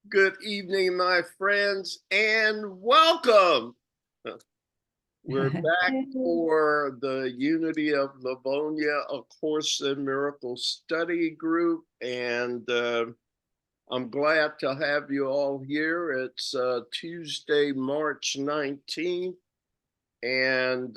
Good evening, my friends, and welcome. We're back for the Unity of Livonia, A Course in Miracles Study Group, and I'm glad to have you all here. It's Tuesday, March 19th, and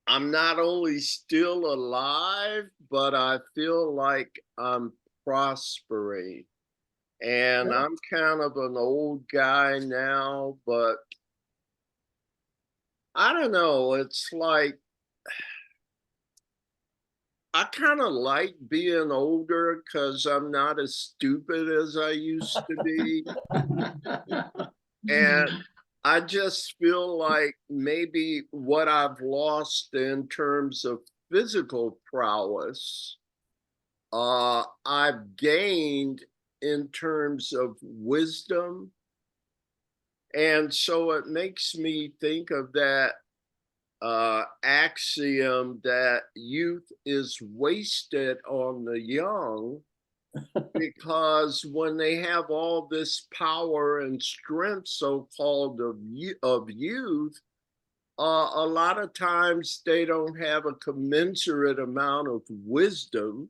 I'm not only still alive, but I feel like I'm prospering. And I'm kind of an old guy now, but I don't know. It's like I kind of like being older because I'm not as stupid as I used to be. And I just feel like maybe what I've lost in terms of physical prowess, I've gained in terms of wisdom. And so it makes me think of that axiom that youth is wasted on the young, because when they have all this power and strength, so called of youth, a lot of times they don't have a commensurate amount of wisdom.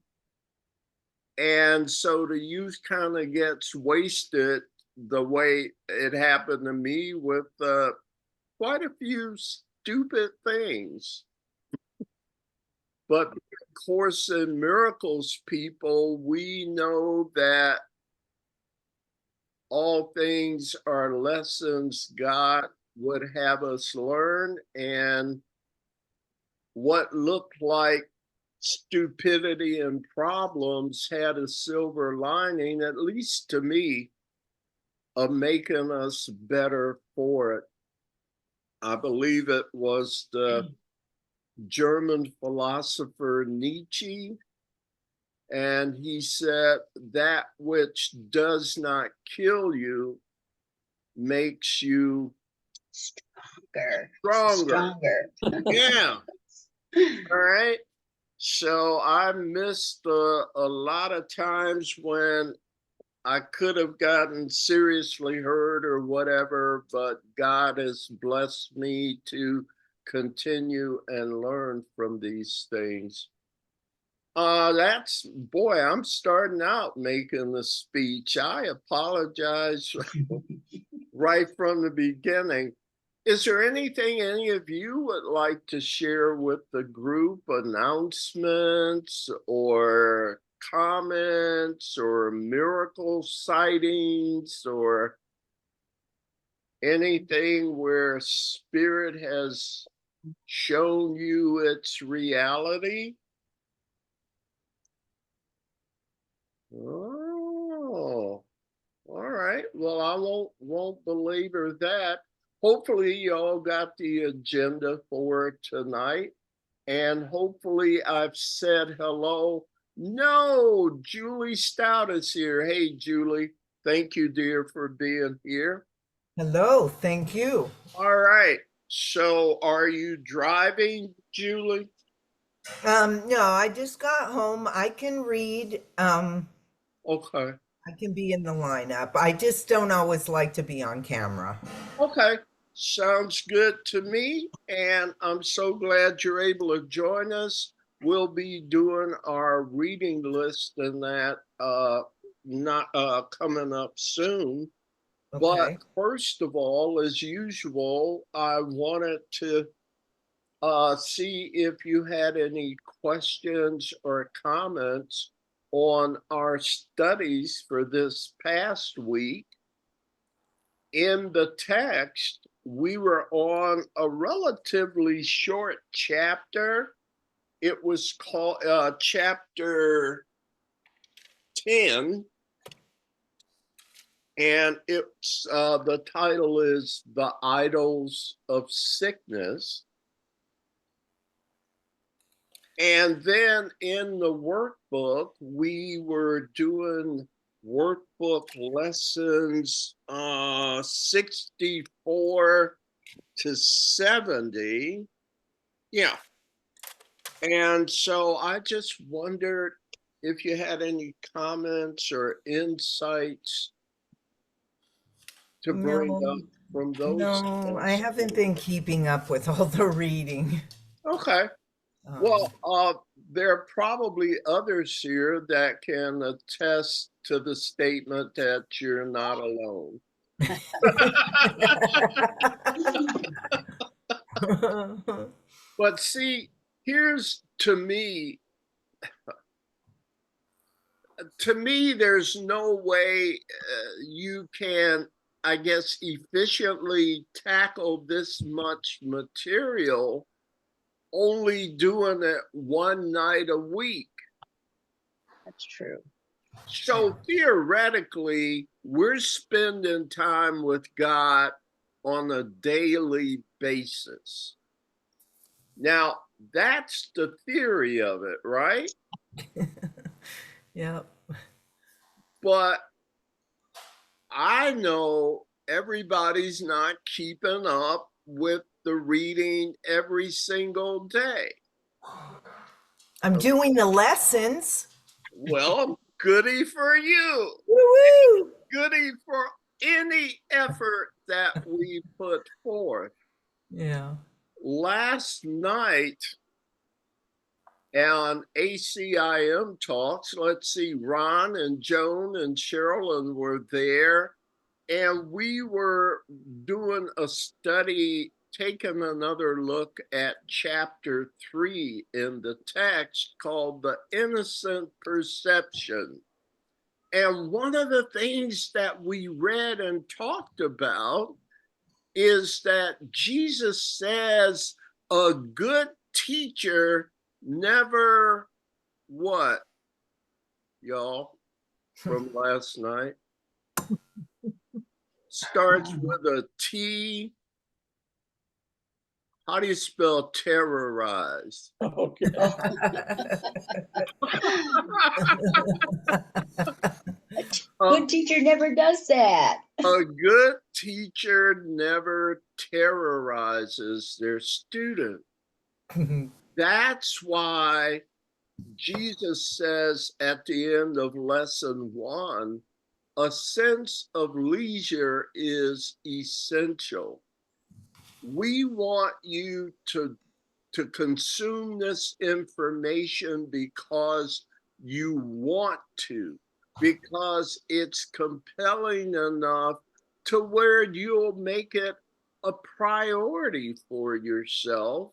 And so the youth kind of gets wasted the way it happened to me with quite a few stupid things. But Course in Miracles people, we know that all things are lessons God would have us learn, and what looked like stupidity and problems had a silver lining, at least to me, of making us better for it. I believe it was the German philosopher Nietzsche, and he said, that which does not kill you makes you stronger. Yeah. All right. So I missed a lot of times when I could have gotten seriously hurt or whatever, but God has blessed me to continue and learn from these things. That's boy, I'm starting out making the speech. I apologize right from the beginning. Is there anything any of you would like to share with the group? Announcements or comments or miracle sightings or anything where spirit has shown you its reality? Oh, all right. Well, I won't belabor that. Hopefully, you all got the agenda for tonight, and hopefully, I've said hello. No, Julie Stout is here. Hey, Julie. Thank you, dear, for being here. Hello, thank you. All right. So, are you driving, Julie? No, I just got home. I can read. Okay. I can be in the lineup. I just don't always like to be on camera. Okay. Sounds good to me. And I'm so glad you're able to join us. We'll be doing our reading list and that not coming up soon. But Okay. first of all, as usual, I wanted to see if you had any questions or comments on our studies for this past week. In the text, we were on a relatively short chapter. It was called chapter 10, and it's the title is The Idols of Sickness. And then in the workbook, we were doing workbook lessons 64 to 70. Yeah. And so I just wondered if you had any comments or insights to bring No, up from those no, I texts. haven't been keeping up with all the reading. Okay. Um, Well, there are probably others here that can attest to the statement that you're not alone. But see, here's to me, there's no way you can, I guess, efficiently tackle this much material only doing it one night a week. That's true. So theoretically, we're spending time with God on a daily basis. Now, that's the theory of it, right? yeah. But I know everybody's not keeping up with the reading every single day. I'm doing the lessons. Well, goody for you. Woo-woo! Goody for any effort that we put forth. Yeah. Last night on ACIM Talks, let's see, Ron and Joan and Sherilyn were there, and we were doing a study, taking another look at chapter 3 in the text called The Innocent Perception. And one of the things that we read and talked about is that Jesus says a good teacher never what, y'all, from last night? Starts with a T. How do you spell terrorize? Okay. Good teacher never does that. A good teacher never terrorizes their student. That's why Jesus says at the end of lesson 1, a sense of leisure is essential. We want you to consume this information because you want to, because it's compelling enough to where you'll make it a priority for yourself,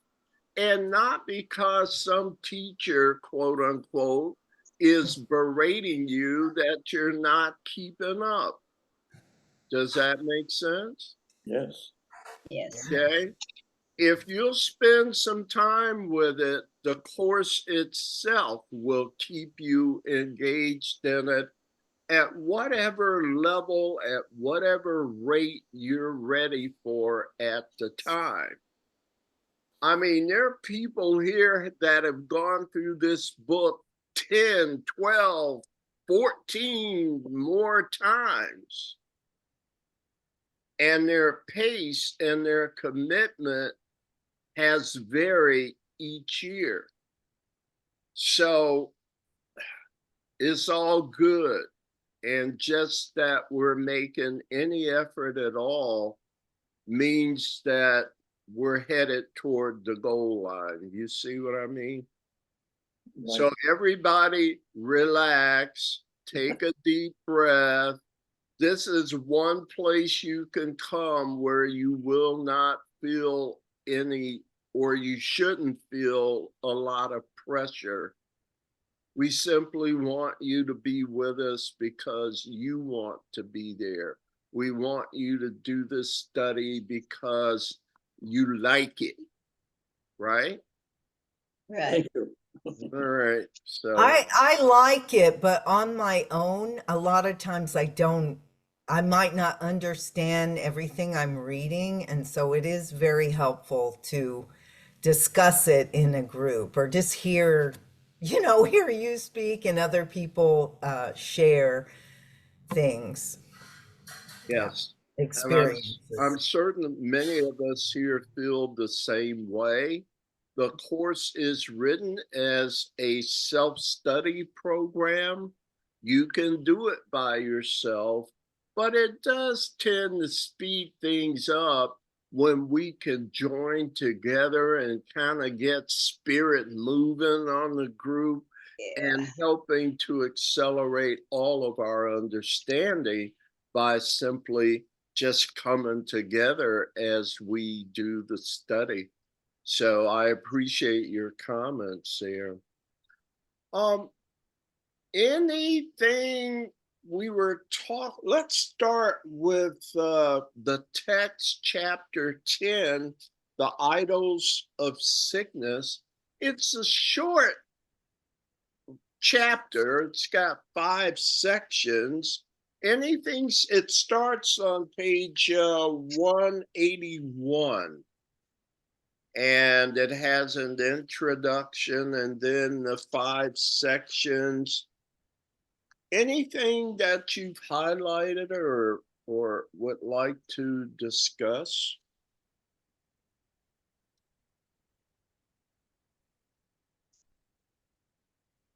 and not because some teacher, quote unquote, is berating you that you're not keeping up. Does that make sense? Yes. Yes. Okay. If you'll spend some time with it, the course itself will keep you engaged in it at whatever level, at whatever rate you're ready for at the time. I mean, there are people here that have gone through this book 10, 12, 14 more times. And their pace and their commitment has varied each year. So it's all good. And just that we're making any effort at all means that we're headed toward the goal line. You see what I mean? Right. So everybody relax, take a deep breath. This is one place you can come where you will not feel any, or you shouldn't feel a lot of pressure. We simply want you to be with us because you want to be there. We want you to do this study because you like it, right? Right. Thank you. All right. So I like it, but on my own, a lot of times I might not understand everything I'm reading. And so it is very helpful to discuss it in a group or just hear you speak and other people share things, yes. And experiences. I'm certain many of us here feel the same way. The course is written as a self-study program. You can do it by yourself, but it does tend to speed things up when we can join together and kind of get spirit moving on the group and helping to accelerate all of our understanding by simply just coming together as we do the study. So I appreciate your comments there. Anything we were let's start with the text, chapter 10, the idols of sickness. It's a short chapter. It's got 5 sections. It starts on page 181. And it has an introduction and then the 5 sections. Anything that you've highlighted or would like to discuss?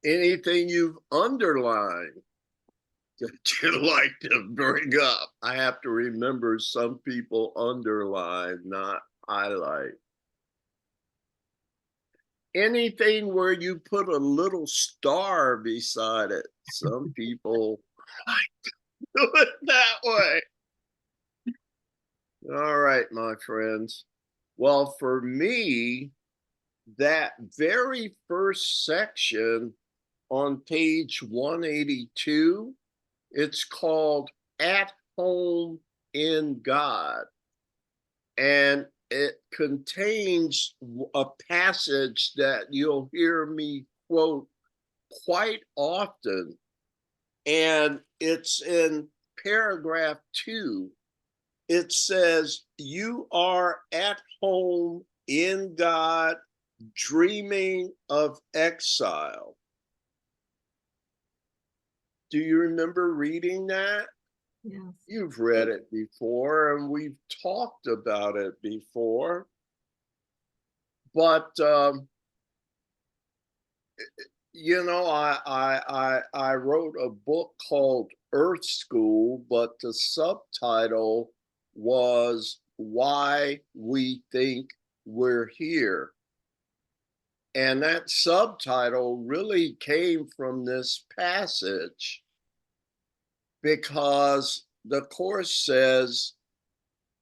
Anything you've underlined that you'd like to bring up? I have to remember some people underline, not highlight. Anything where you put a little star beside it. Some people like to do it that way. All right, my friends. Well, for me, that very first section on page 182, it's called At Home in God. And it contains a passage that you'll hear me quote quite often. And it's in paragraph 2. It says, "You are at home in God, dreaming of exile." Do you remember reading that? Yes. You've read it before, and we've talked about it before. But you know, I wrote a book called Earth School, but the subtitle was Why We Think We're Here. And that subtitle really came from this passage because the course says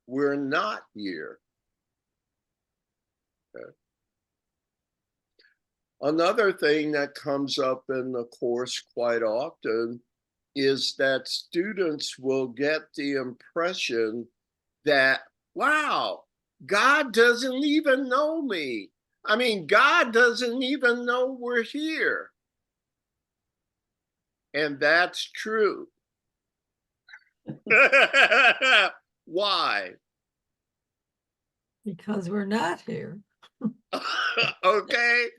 we're not here. Okay. Another thing that comes up in the course quite often is that students will get the impression that, wow, God doesn't even know me. I mean, God doesn't even know we're here. And that's true. Why? Because we're not here. Okay.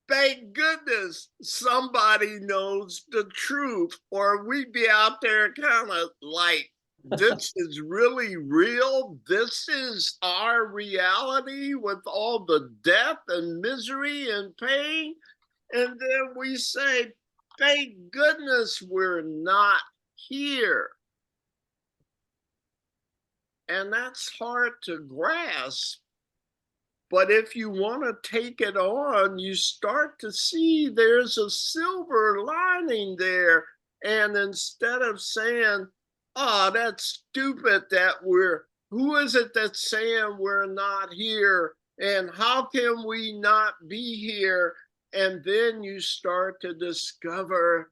Thank goodness somebody knows the truth, or we'd be out there kind of like, this is really real. This is our reality with all the death and misery and pain. And then we say, thank goodness we're not here. And that's hard to grasp. But if you want to take it on, you start to see there's a silver lining there. And instead of saying, oh, that's stupid that who is it that's saying we're not here? And how can we not be here? And then you start to discover,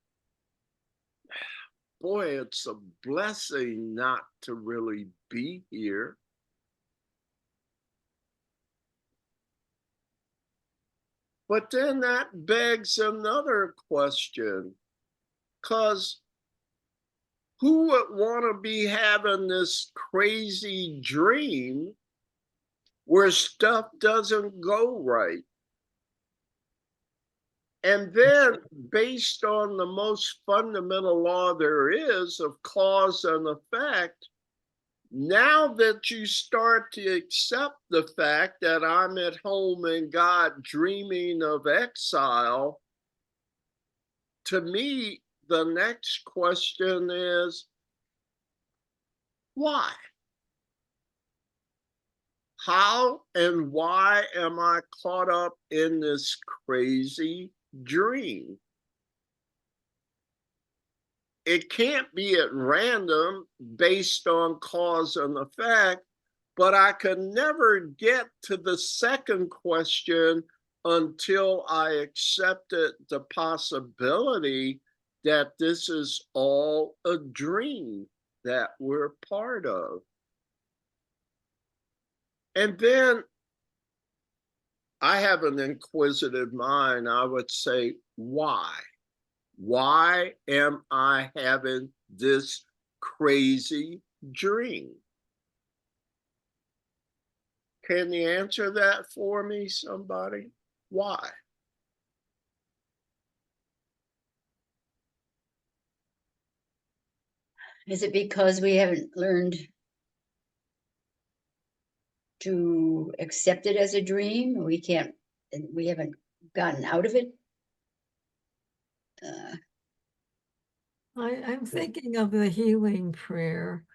boy, it's a blessing not to really be here. But then that begs another question, because who would want to be having this crazy dream where stuff doesn't go right? And then, based on the most fundamental law there is of cause and effect, Now that you start to accept the fact that I'm at home in God dreaming of exile, to me, the next question is, why? How and why am I caught up in this crazy dream? It can't be at random based on cause and effect, but I could never get to the second question until I accepted the possibility that this is all a dream that we're part of. And then I have an inquisitive mind. I would say, why? Why am I having this crazy dream? Can you answer that for me, somebody? Why? Is it because we haven't learned to accept it as a dream? We haven't gotten out of it? I'm thinking of the healing prayer.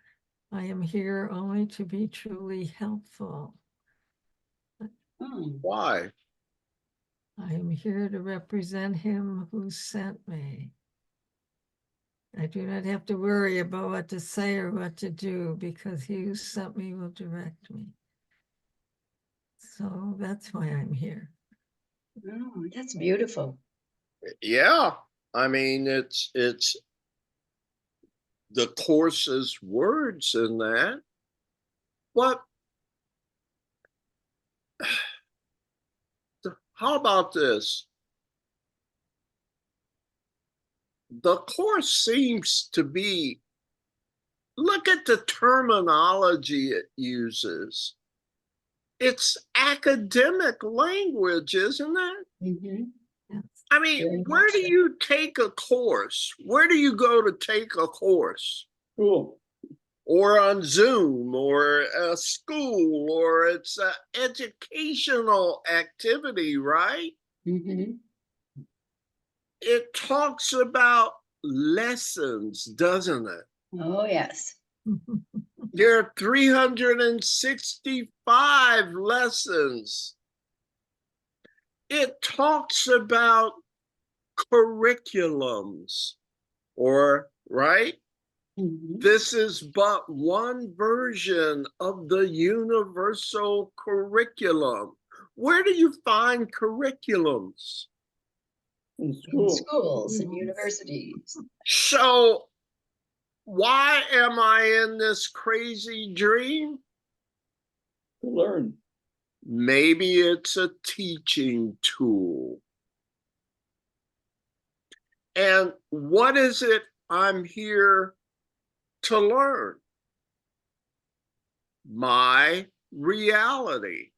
I am here only to be truly helpful. Why? I am here to represent him who sent me. I do not have to worry about what to say or what to do because he who sent me will direct me. So that's why I'm here. Oh, that's beautiful. Yeah. I mean, it's the course's words in that. But how about this? The course seems to be, look at the terminology it uses. It's academic language, isn't it? Mm-hmm. Yes. I mean, where do you take a course? Where do you go to take a course? Cool. Or on Zoom, or a school, or it's an educational activity, right? Mm-hmm. It talks about lessons, doesn't it? Oh, yes. There are 365 lessons. It talks about curriculums, or, right? Mm-hmm. This is but one version of the universal curriculum. Where do you find curriculums? In In school. schools and universities. So, why am I in this crazy dream? To learn. Maybe it's a teaching tool. And what is it I'm here to learn? My reality.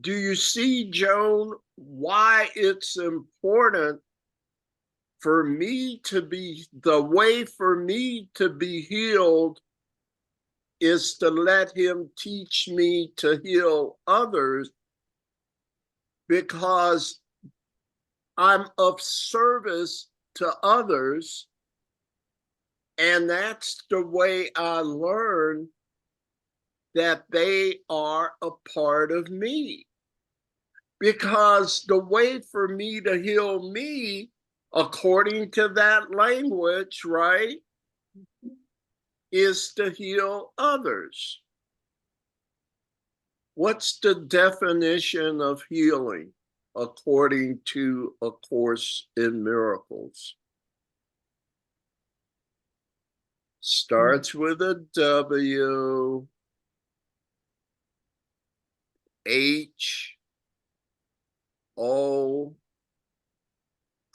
Do you see, Joan, why it's important for me to be, the way for me to be healed is to let him teach me to heal others, because I'm of service to others, and that's the way I learn that they are a part of me. Because the way for me to heal me, according to that language, right, is to heal others. What's the definition of healing according to A Course in Miracles? Starts with a W, H, O,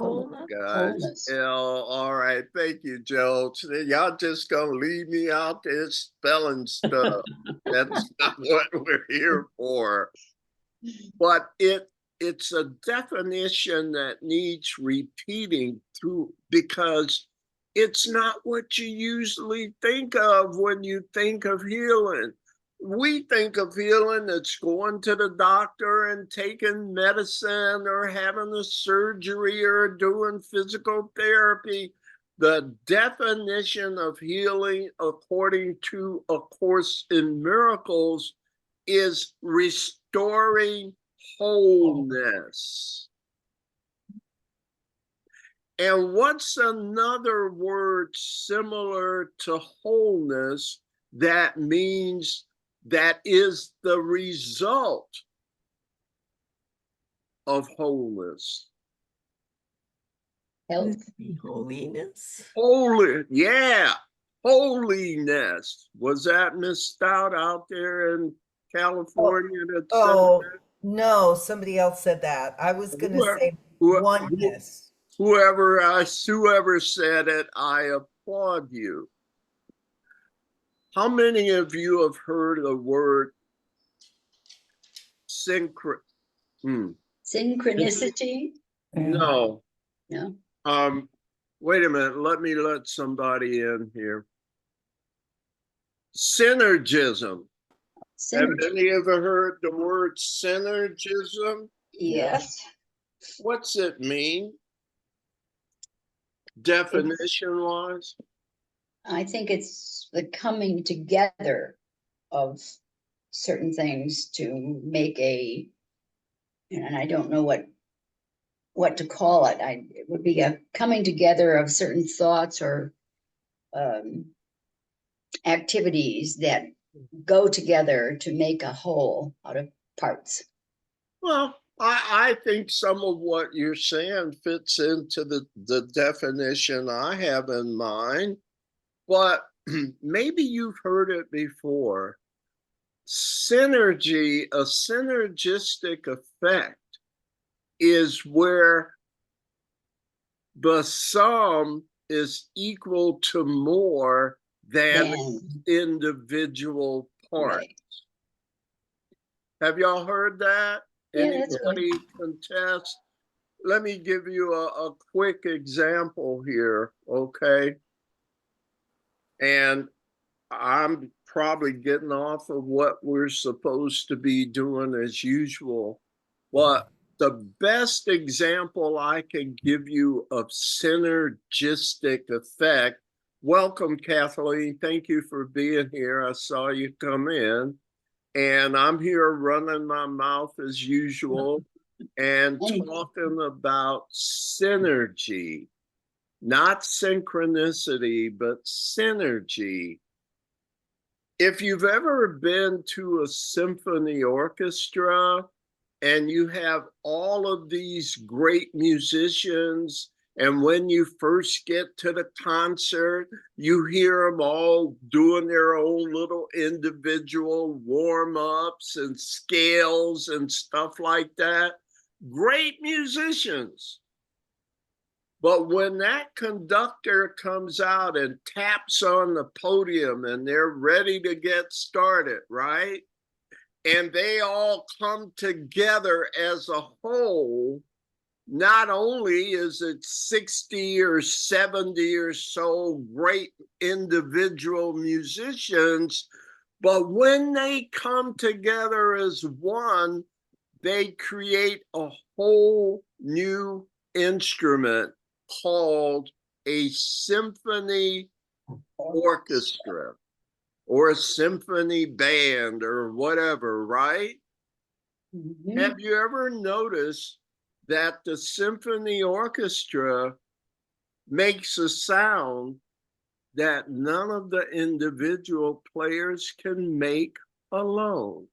Wholeness. guys. Wholeness. All right. Thank you, Joe. Y'all just gonna leave me out there spelling stuff. That's not what we're here for. But it's a definition that needs repeating through, because It's not what you usually think of when you think of healing. We think of healing as going to the doctor and taking medicine or having a surgery or doing physical therapy. The definition of healing, according to A Course in Miracles, is restoring wholeness. And what's another word similar to wholeness that means that is the result of wholeness? Would Health. it be holiness? Holy, yeah, holiness. Was that Miss Stout out there in California that said Oh, that? no, somebody else said that. I was going to Whoever, say who- oneness. whoever said it, I applaud you. How many of you have heard the word synchro? Synchronicity? No. No. Wait a minute. Let me let somebody in here. Synergism. Have Synergy. any ever heard the word synergism? Yes. What's it mean? Definition wise? I think it's the coming together of certain things to make a, and I don't know what to call it. It would be a coming together of certain thoughts or activities that go together to make a whole out of parts. Well, I think some of what you're saying fits into the definition I have in mind, but maybe you've heard it before. Synergy, a synergistic effect is where the sum is equal to more than individual parts. Right. Have y'all heard that? Yeah, that's good. Anybody contest? Let me give you a quick example here, okay? And I'm probably getting off of what we're supposed to be doing as usual, but the best example I can give you of synergistic effect. Welcome, Kathleen. Thank you for being here. I saw you come in, and I'm here running my mouth as usual and talking about synergy, not synchronicity, but synergy. If you've ever been to a symphony orchestra and you have all of these great musicians, and when you first get to the concert, you hear them all doing their own little individual warm-ups and scales and stuff like that. Great musicians. But when that conductor comes out and taps on the podium and they're ready to get started, right? And they all come together as a whole, not only is it 60 or 70 or so great individual musicians, but when they come together as one, they create a whole new instrument called a symphony orchestra or a symphony band or whatever, right? Mhm. Have you ever noticed that the symphony orchestra makes a sound that none of the individual players can make alone?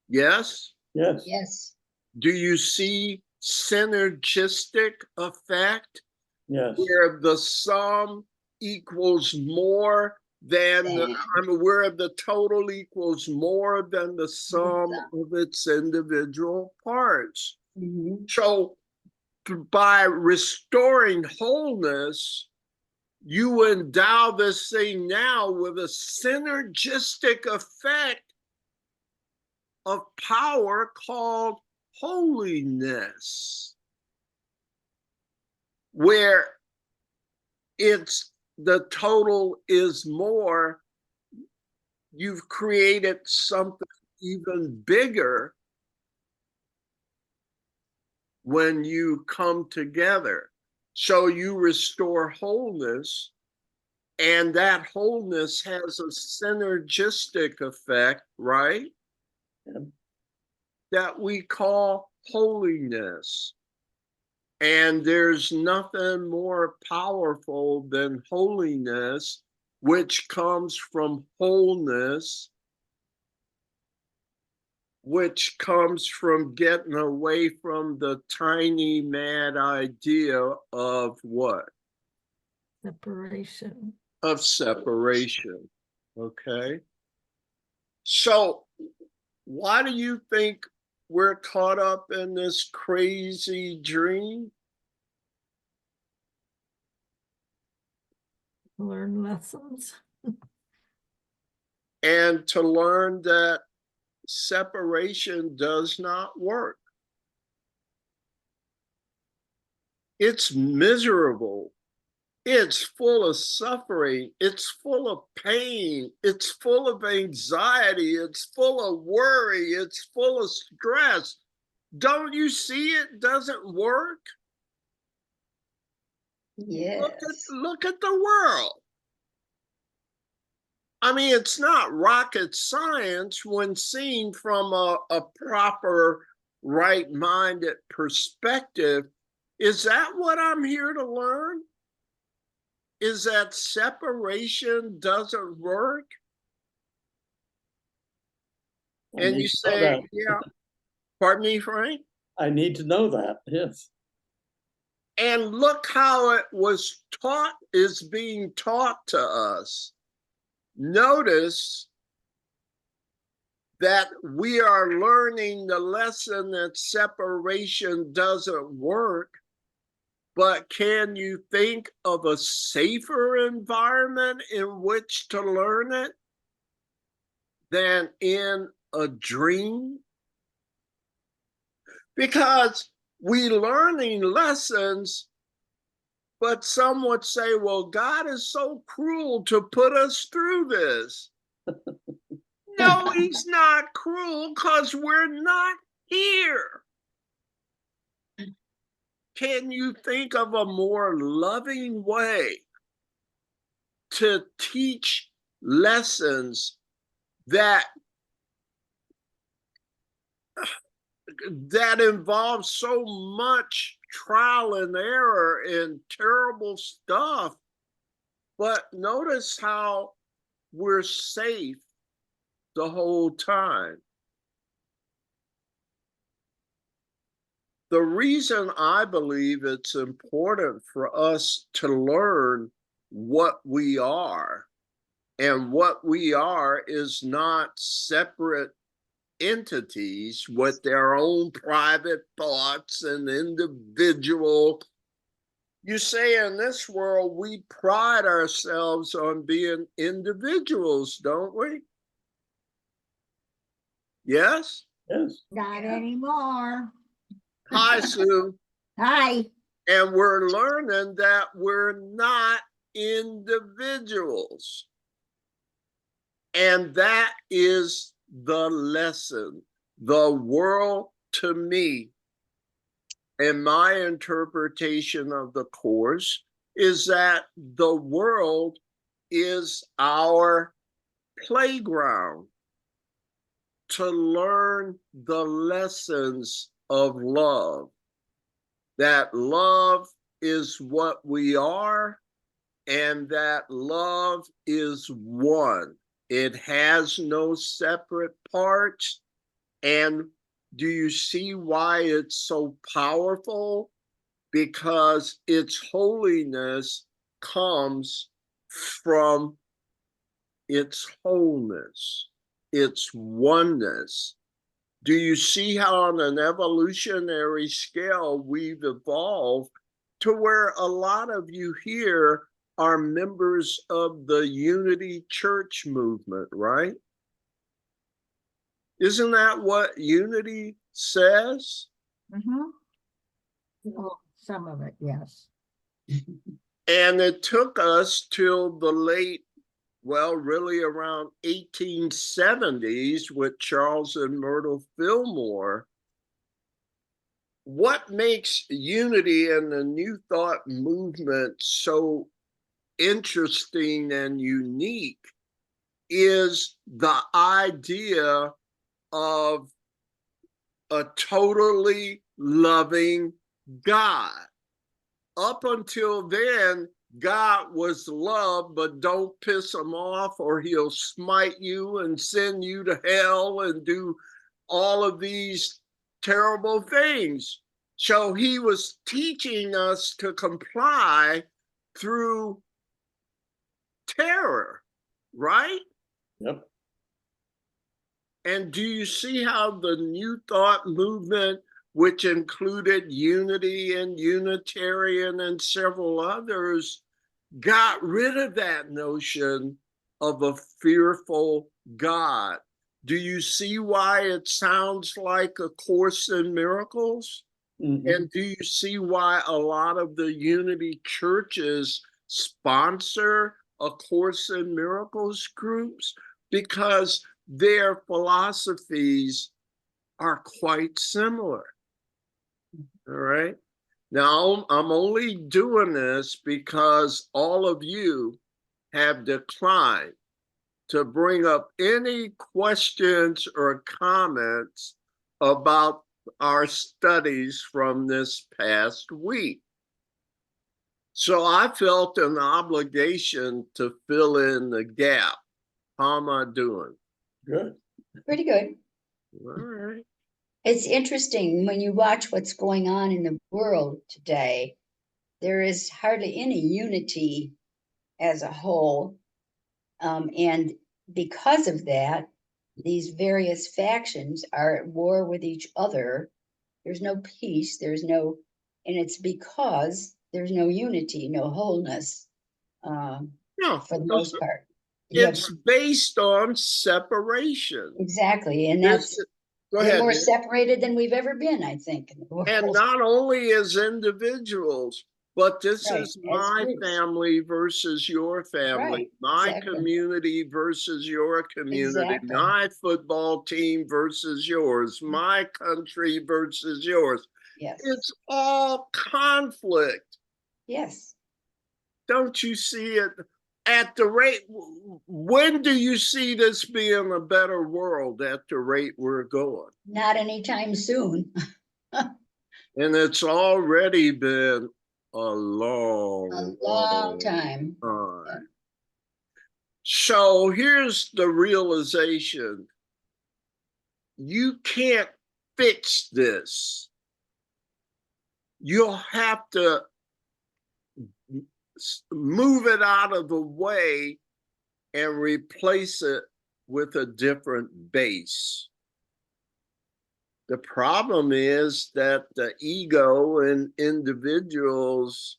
Yes? Yes. Yes. Do you see synergistic effect Yes. where the sum equals more than where the total equals more than the sum of its individual parts? Mhm. So by restoring wholeness, you endow this thing now with a synergistic effect of power called holiness, where it's the total is more. You've created something even bigger when you come together. So you restore wholeness, and that wholeness has a synergistic effect, right? Yeah. That we call holiness. And there's nothing more powerful than holiness, which comes from wholeness, which comes from getting away from the tiny mad idea of what? Separation. Of separation. Okay. So why do you think we're caught up in this crazy dream? Learn lessons. And to learn that separation does not work. It's miserable. It's full of suffering. It's full of pain. It's full of anxiety. It's full of worry. It's full of stress. Don't you see it doesn't work? Yes. Look at the world. I mean, it's not rocket science when seen from a proper, right-minded perspective. Is that what I'm here to learn? Is that separation doesn't work? I And need you to know say, that. yeah, pardon me, Frank? I need to know that, yes. And look how it was taught, is being taught to us. Notice that we are learning the lesson that separation doesn't work, but can you think of a safer environment in which to learn it than in a dream? Because we learning lessons, but some would say, well, God is so cruel to put us through this. No, he's not cruel because we're not here. Can you think of a more loving way to teach lessons that involve so much trial and error and terrible stuff? But notice how we're safe the whole time. The reason I believe it's important for us to learn what we are, and what we are is not separate entities with their own private thoughts and individual. You say in this world, we pride ourselves on being individuals, don't we? Yes? Yes. Not Yeah. anymore. Hi, Sue. Hi. And we're learning that we're not individuals. And that is the lesson. The world, to me, and my interpretation of the Course, is that the world is our playground to learn the lessons of love. That love is what we are, and that love is one. It has no separate parts. And do you see why it's so powerful? Because its holiness comes from its wholeness, its oneness. Do you see how on an evolutionary scale we've evolved to where a lot of you here are members of the Unity Church movement, right? Isn't that what Unity says? Mm-hmm. Well, some of it, yes. And it took us till the late, well, really around 1870s with Charles and Myrtle Fillmore. What makes unity and the New Thought movement so interesting and unique is the idea of a totally loving God. Up until then, God was love, but don't piss him off or he'll smite you and send you to hell and do all of these terrible things. So he was teaching us to comply through terror, right? Yep. And do you see how the New Thought movement, which included Unity and Unitarian and several others, got rid of that notion of a fearful God? Do you see why it sounds like A Course in Miracles? Mhm. And do you see why a lot of the Unity churches sponsor A Course in Miracles groups? Because their philosophies are quite similar. All right. Now, I'm only doing this because all of you have declined to bring up any questions or comments about our studies from this past week. So I felt an obligation to fill in the gap. How am I doing? Good. Pretty good. All right. It's interesting when you watch what's going on in the world today, there is hardly any unity as a whole. And because of that, these various factions are at war with each other. There's no peace, and it's because there's no unity, no wholeness, No, for the most part. it's based on separation. Exactly, and This, go we're ahead. more Nick. separated than we've ever been, I think, in the world. And not only as individuals, but this Right, is as my groups. family versus your family, Right, my exactly. community versus your community, Exactly. my football team versus yours, my country versus yours. Yes. It's all conflict. Yes. Don't you see it? At the rate, when do you see this being a better world at the rate we're going? Not anytime soon. And it's already been a long, A long time. time. Yeah. So here's the realization. You can't fix this. You'll have to move it out of the way and replace it with a different base. The problem is that the ego and individuals,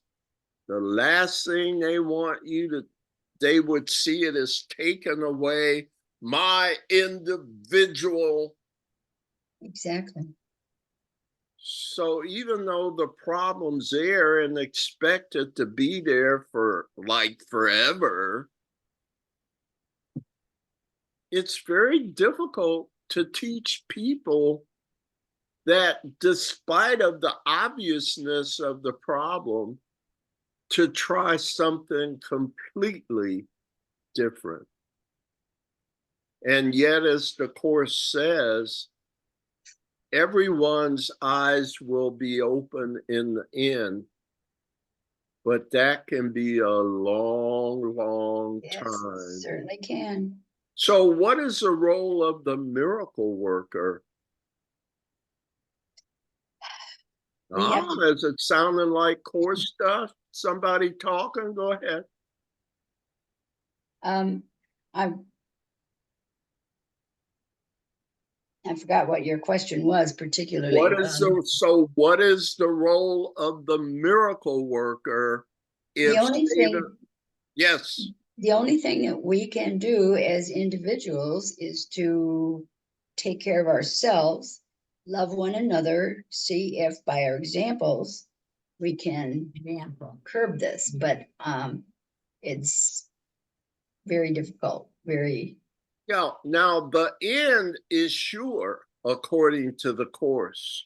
the last thing they want you to, they would see it as taken away my individual. Exactly. So even though the problem's there and expect it to be there for like forever, it's very difficult to teach people that despite of the obviousness of the problem, to try something completely different. And yet, as the Course says, everyone's eyes will be open in the end, but that can be a long, long Yes, time. certainly can. So what is the role of the miracle worker? Is it sounding like Course stuff? Somebody talking? Go ahead. I forgot what your question was particularly. What is what is the role of the miracle worker? The only thing that we can do as individuals is to take care of ourselves, love one another, see if by our examples, we can curb this, but it's very difficult, very, Now the end is sure, according to the course.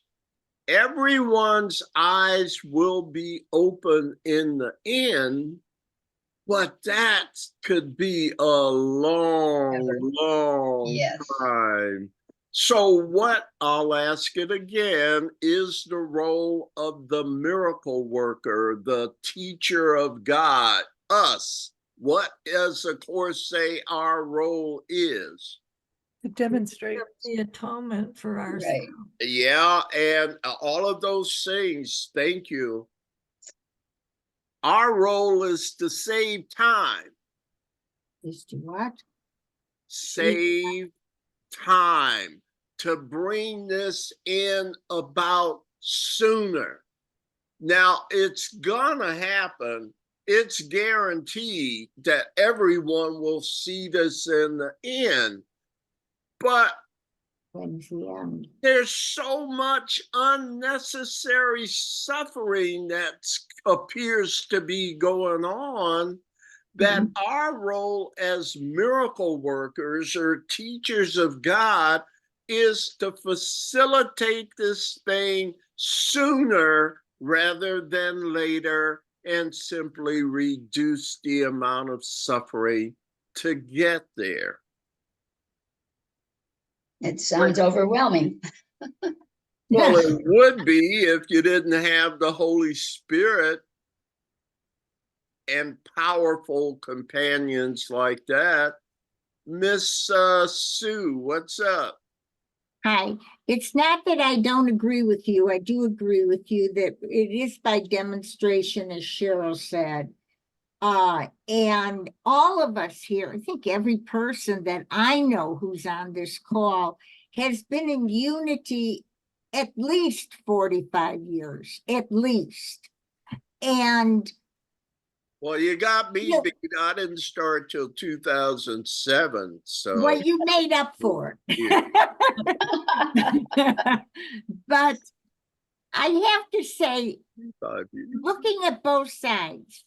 Everyone's eyes will be open in the end, but that could be a long, Ever. long Yes. time. So, what I'll ask it again is the role of the miracle worker, the teacher of God, us. What does the course say our role is? To demonstrate. The atonement for our right. Yeah, and all of those things. Thank you. Our role is to save time. Is to what? Save time, to bring this in about sooner. Now, it's gonna happen. It's guaranteed that everyone will see this in the end. But When's the end? there's so much unnecessary suffering that appears to be going on that our role as miracle workers or teachers of God is to facilitate this thing sooner rather than later and simply reduce the amount of suffering to get there. It sounds overwhelming. Well, it would be if you didn't have the Holy Spirit and powerful companions like that. Miss Sue, what's up? Hi, it's not that I don't agree with you. I do agree with you that it is by demonstration, as Cheryl said. And all of us here, I think every person that I know who's on this call has been in unity at least 45 years, at least. And Well, you got me Yeah. because I didn't start till 2007. So well, you made up for yeah. it. But I have to say, 5 years. looking at both sides,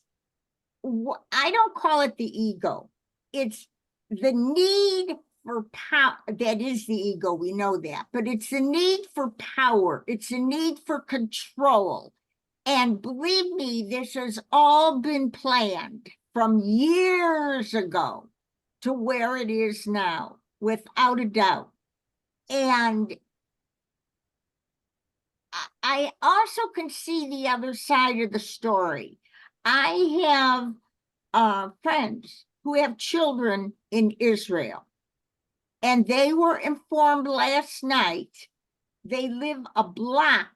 I don't call it the ego. It's the need for power. That is the ego, we know that. But it's the need for power. It's the need for control. And believe me, this has all been planned from years ago to where it is now, without a doubt. And I also can see the other side of the story. I have friends who have children in Israel, and they were informed last night they live a block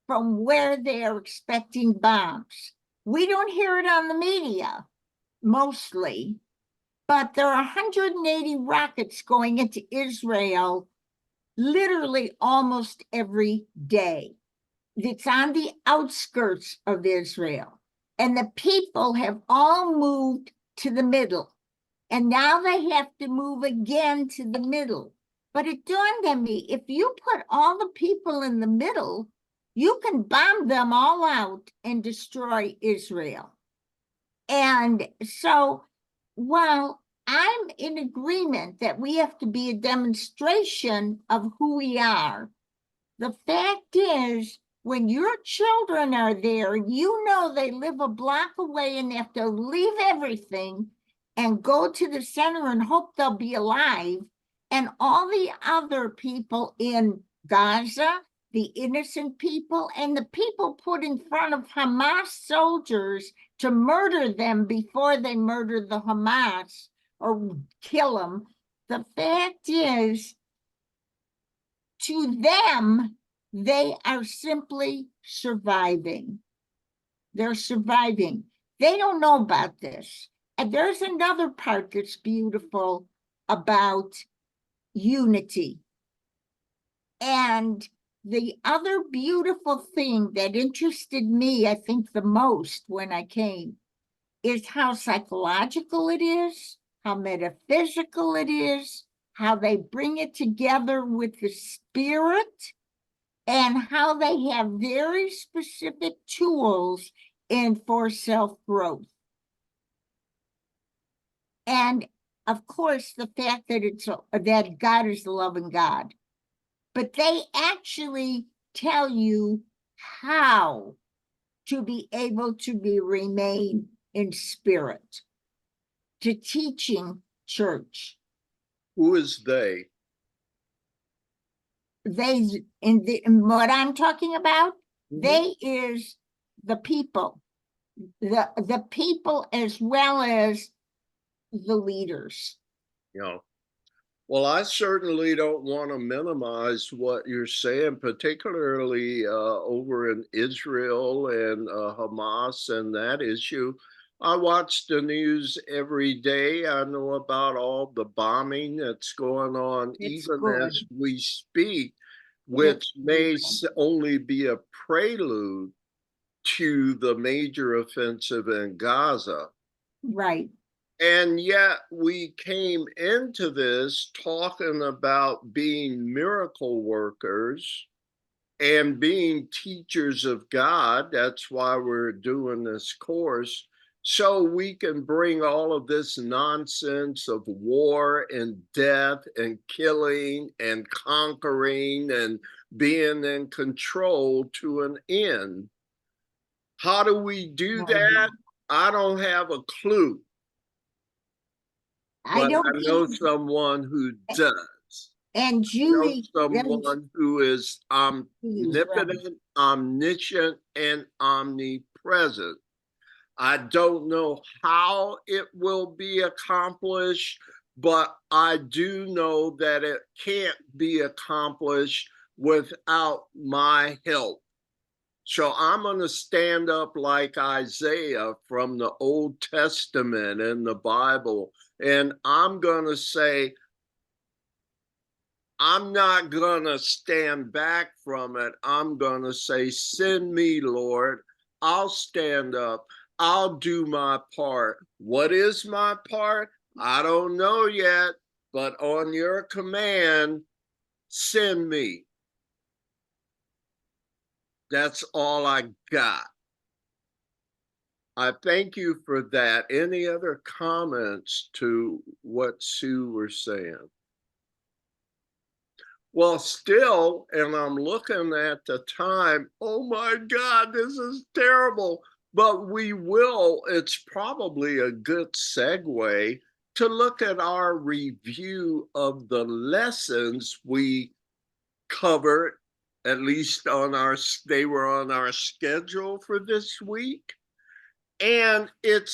from where they are expecting bombs. We don't hear it on the media, mostly, but there are 180 rockets going into Israel literally almost every day. It's on the outskirts of Israel. And the people have all moved to the middle. And now they have to move again to the middle. But it dawned on me, if you put all the people in the middle, you can bomb them all out and destroy Israel. And so while I'm in agreement that we have to be a demonstration of who we are, the fact is, when your children are there, you know they live a block away and they have to leave everything and go to the center and hope they'll be alive. And all the other people in Gaza, the innocent people, and the people put in front of Hamas soldiers to murder them before they murder the Hamas or kill them. The fact is, to them, they are simply surviving. They're surviving. They don't know about this. And there's another part that's beautiful about unity. And the other beautiful thing that interested me, I think, the most when I came is how psychological it is, how metaphysical it is, how they bring it together with the spirit. and how they have very specific tools for self-growth. And of course, the fact that that God is the loving God. But they actually tell you how to be able to remain in spirit, to teaching church. Who is they? In what I'm talking about, Mhm. they is the people, the people as well as the leaders. You know, well, I certainly don't want to minimize what you're saying, particularly over in Israel and Hamas and that issue. I watch the news every day. I know about all the bombing that's going on, It's even good. as we speak, which may only be a prelude to the major offensive in Gaza. Right. And yet we came into this talking about being miracle workers and being teachers of God. That's why we're doing this course. So we can bring all of this nonsense of war and death and killing and conquering and being in control to an end. How do we do that? I don't have a clue. I But don't I know think, someone who does. and I know Julie, someone who is omnipotent, omniscient, and omnipresent. I don't know how it will be accomplished, but I do know that it can't be accomplished without my help. So I'm going to stand up like Isaiah from the Old Testament in the Bible, and I'm going to say, I'm not going to stand back from it. I'm going to say, send me, Lord. I'll stand up. I'll do my part. What is my part? I don't know yet, but on your command, send me. That's all I got. I thank you for that. Any other comments to what Sue was saying? Well, still, and I'm looking at the time, oh my God, this is terrible. But we will, it's probably a good segue to look at our review of the lessons we covered, at least they were on our schedule for this week. And it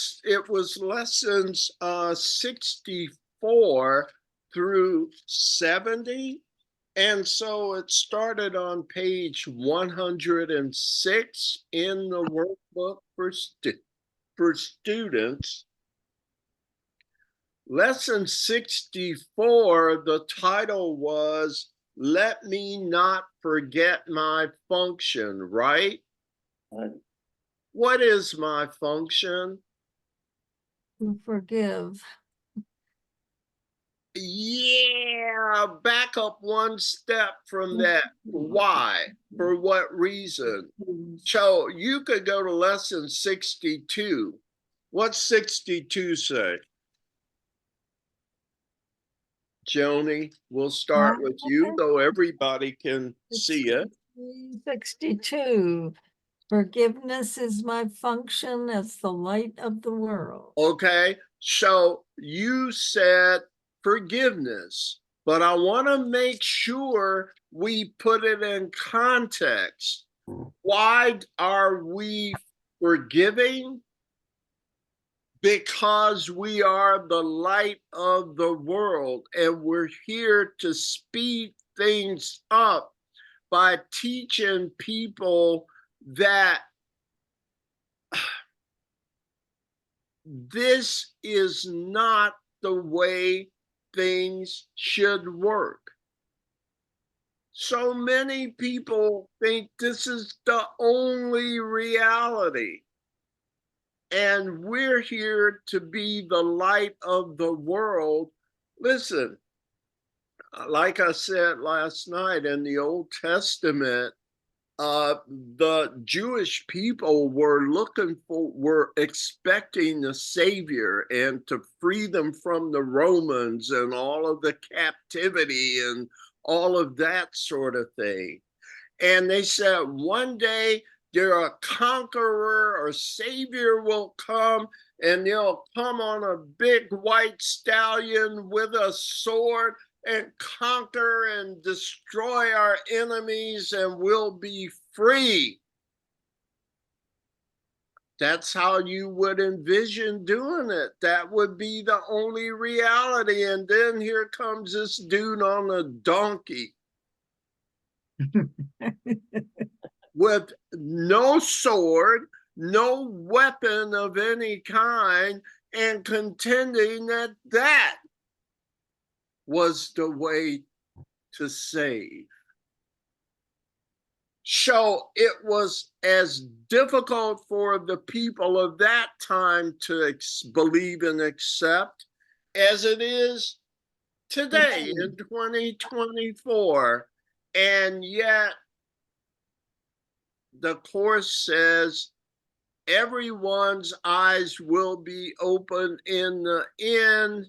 was lessons 64 through 70. And so it started on page 106 in the workbook for students. Lesson 64, the title was, Let Me Not Forget My Function, right? Right. What is my function? To forgive. Yeah, back up one step from that. Why? For what reason? So you could go to lesson 62. What's 62 say? Joni, we'll start with you, though everybody can see it. 62. Forgiveness is my function as the light of the world. Okay, so you said forgiveness, but I want to make sure we put it in context. Why are we forgiving? Because we are the light of the world, and we're here to speed things up by teaching people that this is not the way things should work. So many people think this is the only reality. And we're here to be the light of the world. Listen, like I said last night, in the Old Testament, the Jewish people were expecting a savior and to free them from the Romans and all of the captivity and all of that sort of thing. And they said one day a conqueror or savior will come, and they'll come on a big white stallion with a sword and conquer and destroy our enemies, and we'll be free. That's how you would envision doing it. That would be the only reality. And then here comes this dude on a donkey with no sword, no weapon of any kind, and contending that that was the way to save. So it was as difficult for the people of that time to believe and accept as it is today in 2024. And yet the course says everyone's eyes will be open in the end,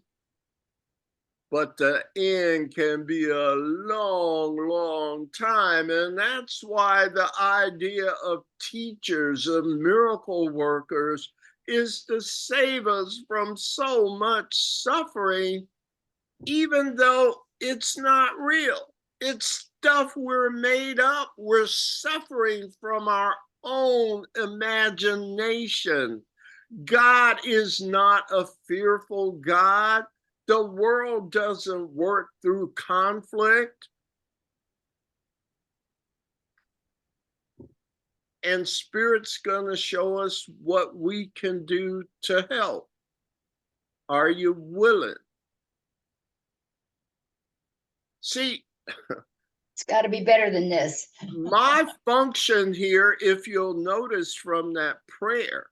but the end can be a long, long time. And that's why the idea of teachers, of miracle workers, is to save us from so much suffering, even though it's not real. It's stuff we're made up. We're suffering from our own imagination. God is not a fearful God. The world doesn't work through conflict. And Spirit's going to show us what we can do to help. Are you willing? See, It's got to be better than this. my function here, if you'll notice from that prayer,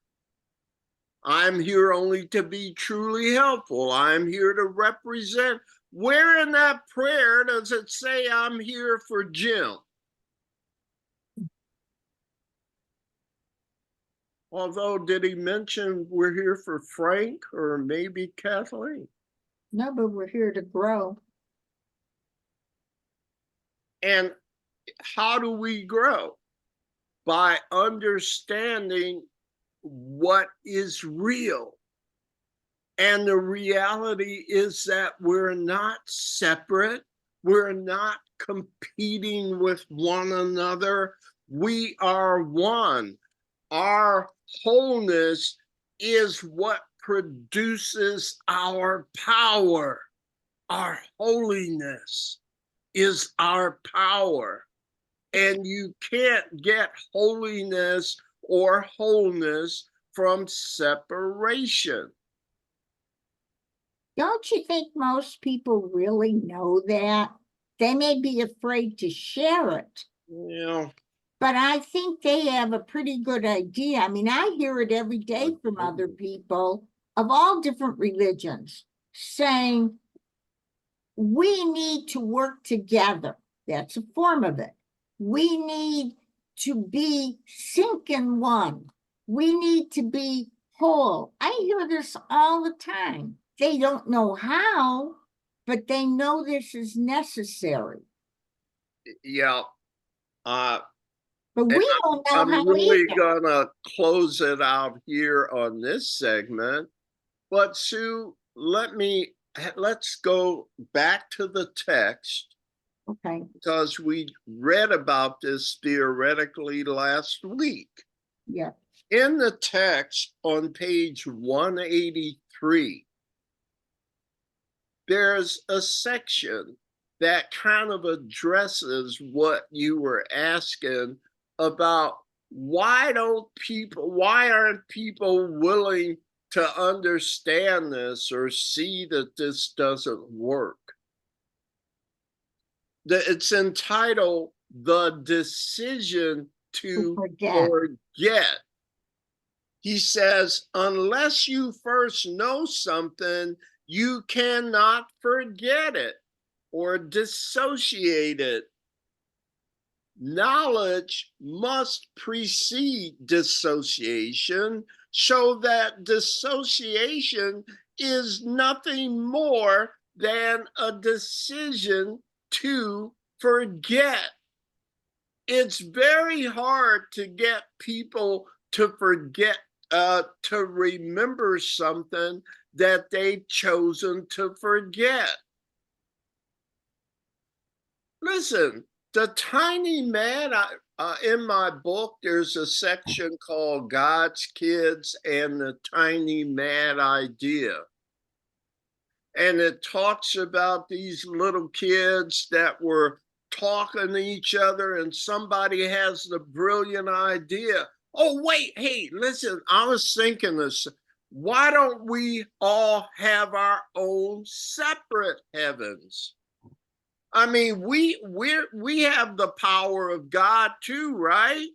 I'm here only to be truly helpful. I'm here to represent. Where in that prayer does it say I'm here for Jim? Although, did he mention we're here for Frank or maybe Kathleen? No, but we're here to grow. And how do we grow? By understanding what is real. And the reality is that we're not separate. We're not competing with one another. We are one. Our wholeness is what produces our power. Our holiness is our power. And you can't get holiness or wholeness from separation. Don't you think most people really know that? They may be afraid to share it, Yeah. but I think they have a pretty good idea. I mean, I hear it every day from other people of all different religions saying, we need to work together. That's a form of it. We need to be sync in one. We need to be whole. I hear this all the time. They don't know how, but they know this is necessary. Yeah. But we don't know I'm how really either. gonna close it out here on this segment. But Sue, let's go back to the text, Okay, because we read about this theoretically last week. yeah. In the text on page 183, there's a section that kind of addresses what you were asking about why aren't people willing to understand this or see that this doesn't work? It's entitled The Decision to Forget. He says, unless you first know something, you cannot forget it or dissociate it. knowledge must precede dissociation, so that dissociation is nothing more than a decision to forget. It's very hard to get people to forget, to remember something that they've chosen to forget. Listen, the tiny man, in my book, there's a section called God's Kids and the Tiny Mad Idea. And it talks about these little kids that were talking to each other, and somebody has the brilliant idea. Oh, wait, hey, listen, I was thinking this. Why don't we all have our own separate heavens? I mean, we have the power of God too, right?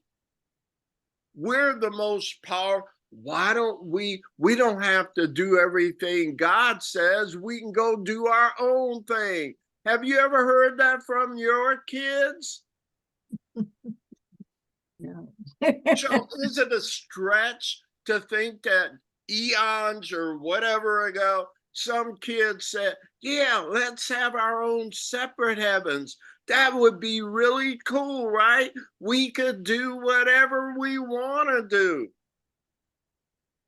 We're the most powerful. Why don't we don't have to do everything God says. We can go do our own thing. Have you ever heard that from your kids? No. So is it a stretch to think that eons or whatever ago, some kids said, yeah, let's have our own separate heavens. That would be really cool, right? We could do whatever we want to do.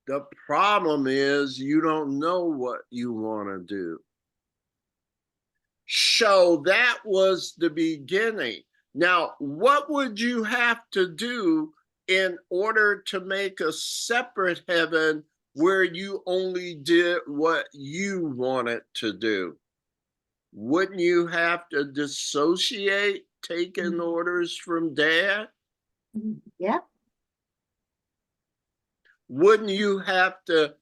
The problem is you don't know what you want to do. So that was the beginning. Now, what would you have to do in order to make a separate heaven where you only did what you wanted to do? Wouldn't you have to dissociate, taking orders from dad? Yep. Wouldn't you have to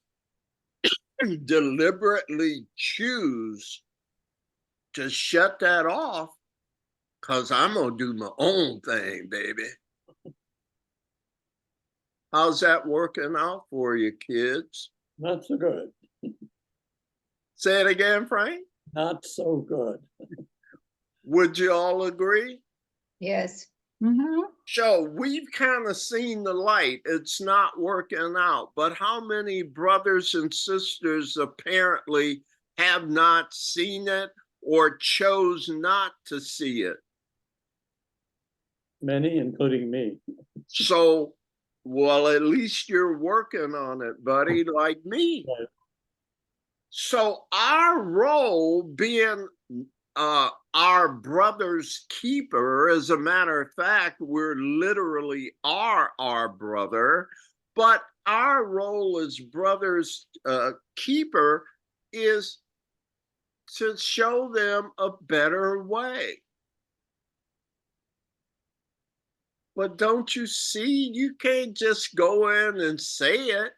deliberately choose to shut that off? Because I'm going to do my own thing, baby. How's that working out for you, kids? Not so good. Say it again, Frank. Not so good. Would you all agree? Yes. Mm-hmm. So we've kind of seen the light. It's not working out. But how many brothers and sisters apparently have not seen it or chose not to see it? Many, including me. So, well, at least you're working on it, buddy, like me. Right. So our role being our brother's keeper, as a matter of fact, we're literally our brother, but our role as brother's keeper is to show them a better way. But don't you see, you can't just go in and say it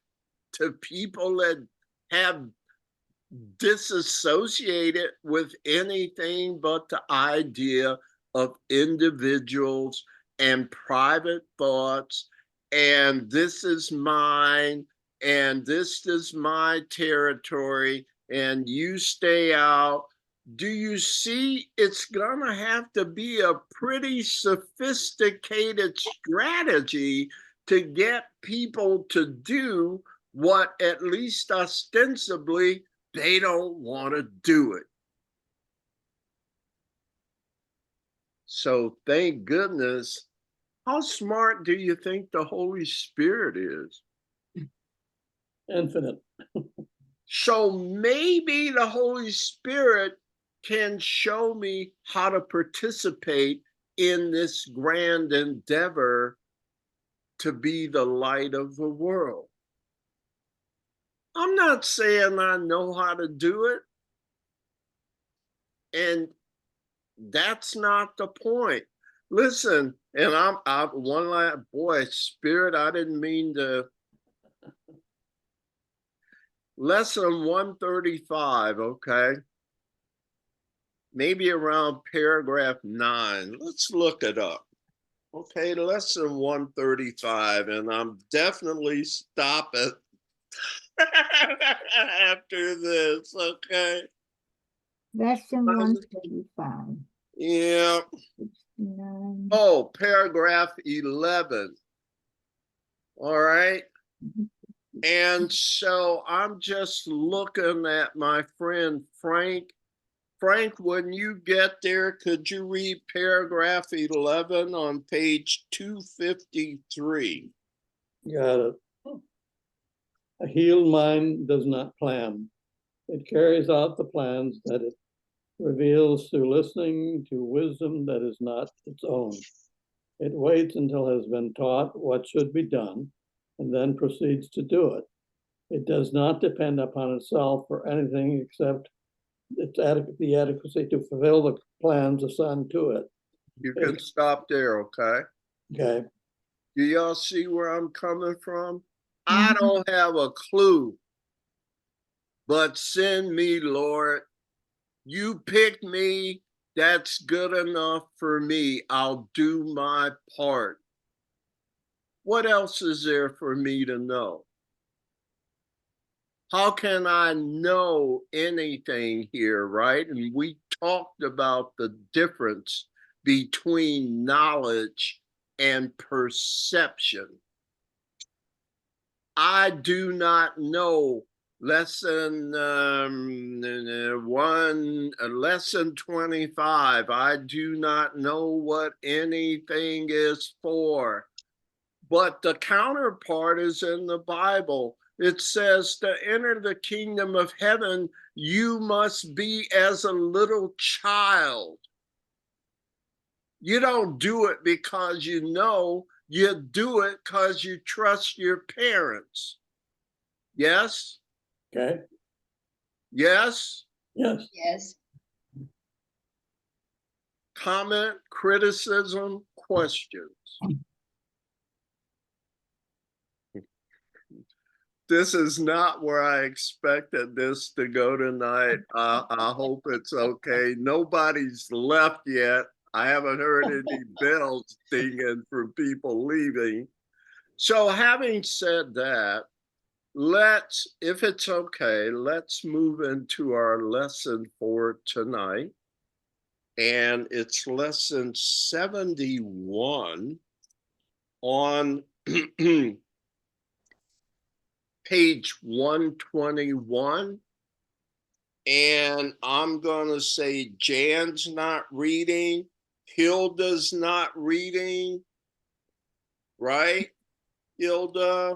to people that have disassociated with anything but the idea of individuals and private thoughts, and this is mine, and this is my territory, and you stay out. Do you see, it's gonna have to be a pretty sophisticated strategy to get people to do what, at least ostensibly, they don't want to do it. So thank goodness. How smart do you think the Holy Spirit is? Infinite. So maybe the Holy Spirit can show me how to participate in this grand endeavor to be the light of the world. I'm not saying I know how to do it. And that's not the point. Listen, and I'm one last, boy, Spirit, I didn't mean to. Lesson 135, okay? Maybe around paragraph 9. Let's look it up. Okay, lesson 135, and I'm definitely stopping after this, okay? Lesson 135. Yeah. Oh, paragraph 11. All right. And so I'm just looking at my friend Frank. Frank, when you get there, could you read paragraph 11 on page 253? Got it. A healed mind does not plan. It carries out the plans that it reveals through listening to wisdom that is not its own. It waits until it has been taught what should be done and then proceeds to do it. It does not depend upon itself for anything except the adequacy to fulfill the plans assigned to it. You can stop there, okay? Okay. Do y'all see where I'm coming from? I don't have a clue, but send me, Lord. You pick me, that's good enough for me. I'll do my part. What else is there for me to know? How can I know anything here, right? And we talked about the difference between knowledge and perception. I do not know lesson lesson 25. I do not know what anything is for. But the counterpart is in the Bible. It says to enter the kingdom of heaven, you must be as a little child. You don't do it because you know, you do it because you trust your parents. Yes? Okay. Yes? Yes. Yes. Comment, criticism, questions. This is not where I expected this to go tonight. I hope it's okay. Nobody's left yet. I haven't heard any bells dinging from people leaving. So having said that, let's, if it's okay, let's move into our lesson for tonight. And it's lesson 71 on page 121. And I'm going to say Jan's not reading, Hilda's not reading, right? Hilda,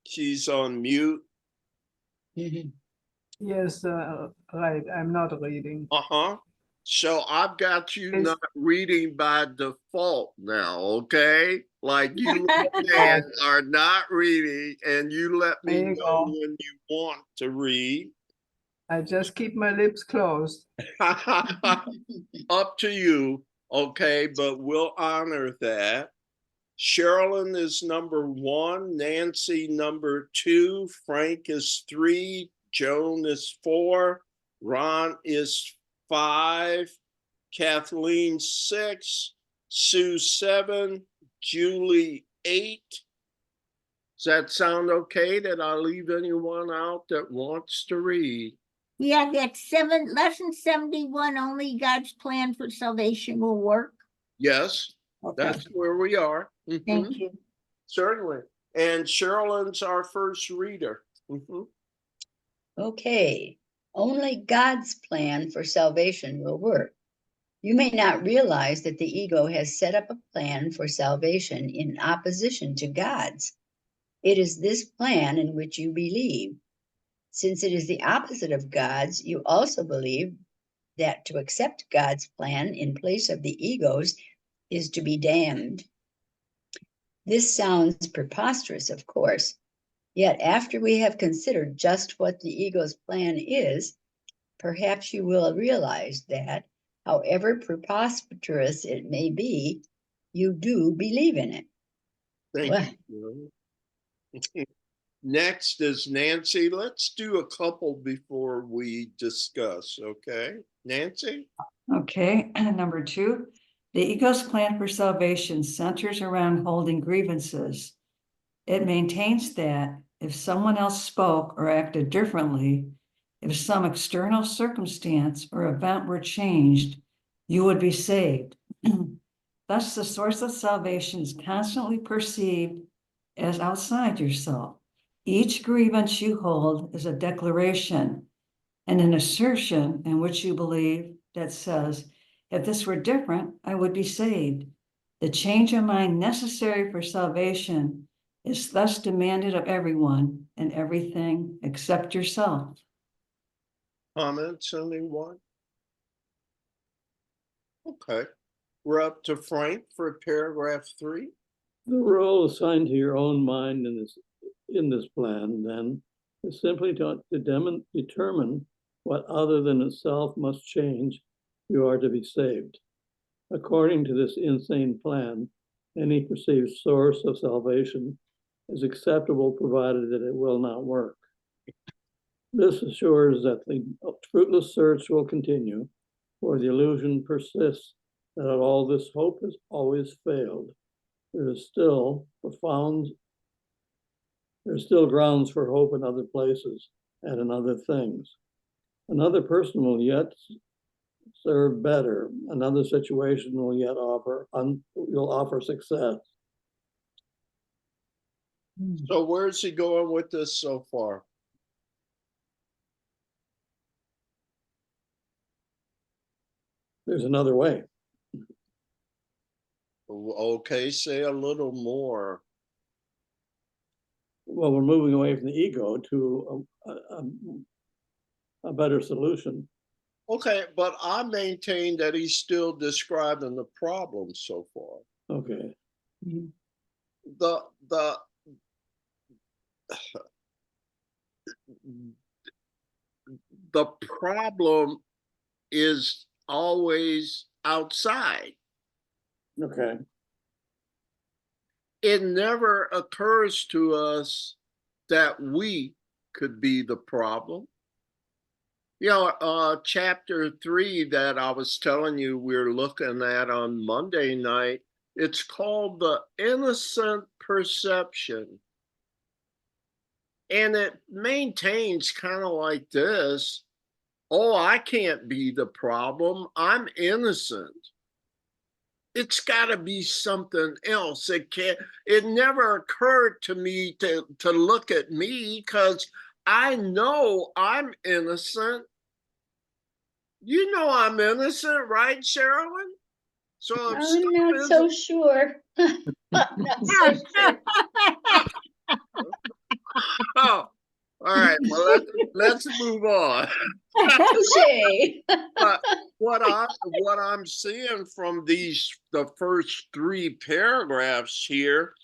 she's on mute. Mhm. Yes, right. I'm not reading. Uh-huh. So I've got you Yes. not reading by default now, okay? Like you and are not reading, and you let me There you know go. when you want to read. I just keep my lips closed. Up to you, okay? But we'll honor that. Sherilyn is number 1, Nancy number 2, Frank is 3, Joan is 4, Ron is 5, Kathleen 6, Sue 7, Julie 8. Does that sound okay? Did I leave anyone out that wants to read? Yeah, that's lesson 71, only God's plan for salvation will work. Yes, Okay, that's where we are. thank you. Certainly. And Sherilyn's our first reader. Okay, only God's plan for salvation will work. You may not realize that the ego has set up a plan for salvation in opposition to God's. It is this plan in which you believe. Since it is the opposite of God's, you also believe that to accept God's plan in place of the ego's is to be damned. This sounds preposterous, of course. Yet after we have considered just what the ego's plan is, perhaps you will realize that, however preposterous it may be, you do believe in it. Thank you. Next is Nancy. Let's do a couple before we discuss, okay? Nancy? Okay, number 2, the ego's plan for salvation centers around holding grievances. It maintains that if someone else spoke or acted differently, if some external circumstance or event were changed, you would be saved. Thus, the source of salvation is constantly perceived as outside yourself. Each grievance you hold is a declaration and an assertion in which you believe that says, if this were different, I would be saved. The change of mind necessary for salvation is thus demanded of everyone and everything except yourself. Comments, anyone? Okay, we're up to Frank for paragraph 3. The role assigned to your own mind in this plan, then, is simply to determine what other than itself must change if you are to be saved. According to this insane plan, any perceived source of salvation is acceptable provided that it will not work. This assures that the fruitless search will continue, for the illusion persists that all this hope has always failed. There's still grounds for hope in other places and in other things. Another person will yet serve better. Another situation will yet offer success. So where's he going with this so far? There's another way. Okay, say a little more. Well, we're moving away from the ego to a better solution. Okay, but I maintain that he's still describing the problem so far. Okay. The problem is always outside. Okay. It never occurs to us that we could be the problem. You know, chapter 3 that I was telling you we're looking at on Monday night, it's called the innocent perception. And it maintains kind of like this: oh, I can't be the problem. I'm innocent. It's got to be something else. It never occurred to me to look at me, because I know I'm innocent. You know I'm innocent, right, Sherilyn? So if I'm not so sure. Not so sure. Oh, all right. Well, let's move on. Touche. But what I'm seeing from the first 3 paragraphs here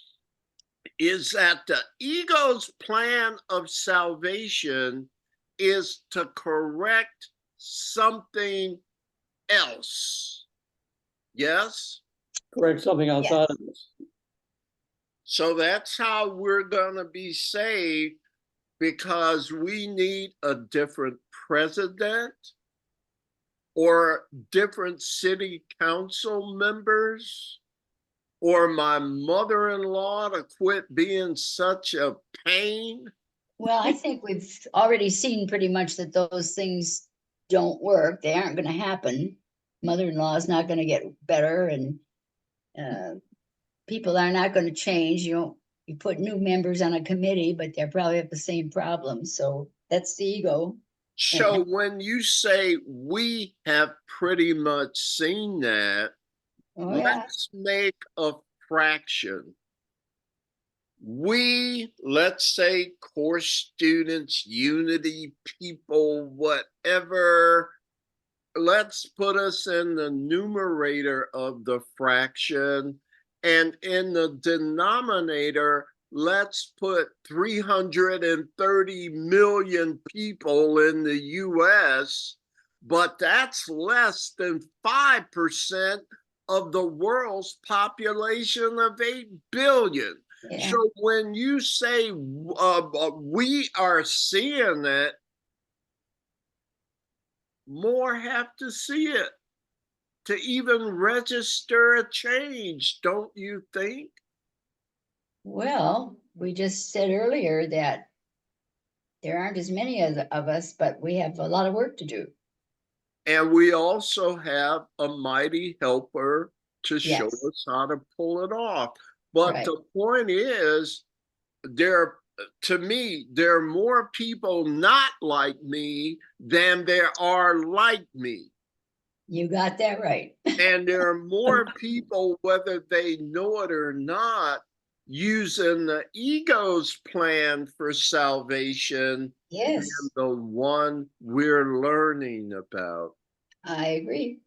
is that the ego's plan of salvation is to correct something else. Yes? Correct something outside of this. So that's how we're going to be saved, because we need a different president or different city council members, or my mother-in-law to quit being such a pain. Well, I think we've already seen pretty much that those things don't work. They aren't going to happen. Mother-in-law is not going to get better, and people are not going to change. You put new members on a committee, but they probably have the same problems. So that's the ego. So when you say we have pretty much seen that, Oh, yeah. let's make a fraction. We, let's say, course students, unity people, whatever, let's put us in the numerator of the fraction, and in the denominator, let's put 330 million people in the US, but that's less than 5% of the world's population of 8 billion. Yeah. So when you say we are seeing it, more have to see it to even register a change, don't you think? Well, we just said earlier that there aren't as many of us, but we have a lot of work to do. And we also have a mighty helper to show Yes. us how to pull it off. But Right. the point is, to me, there are more people not like me than there are like me. You got that right. And there are more people, whether they know it or not, using the ego's plan for salvation Yes, than the one we're learning about. I agree.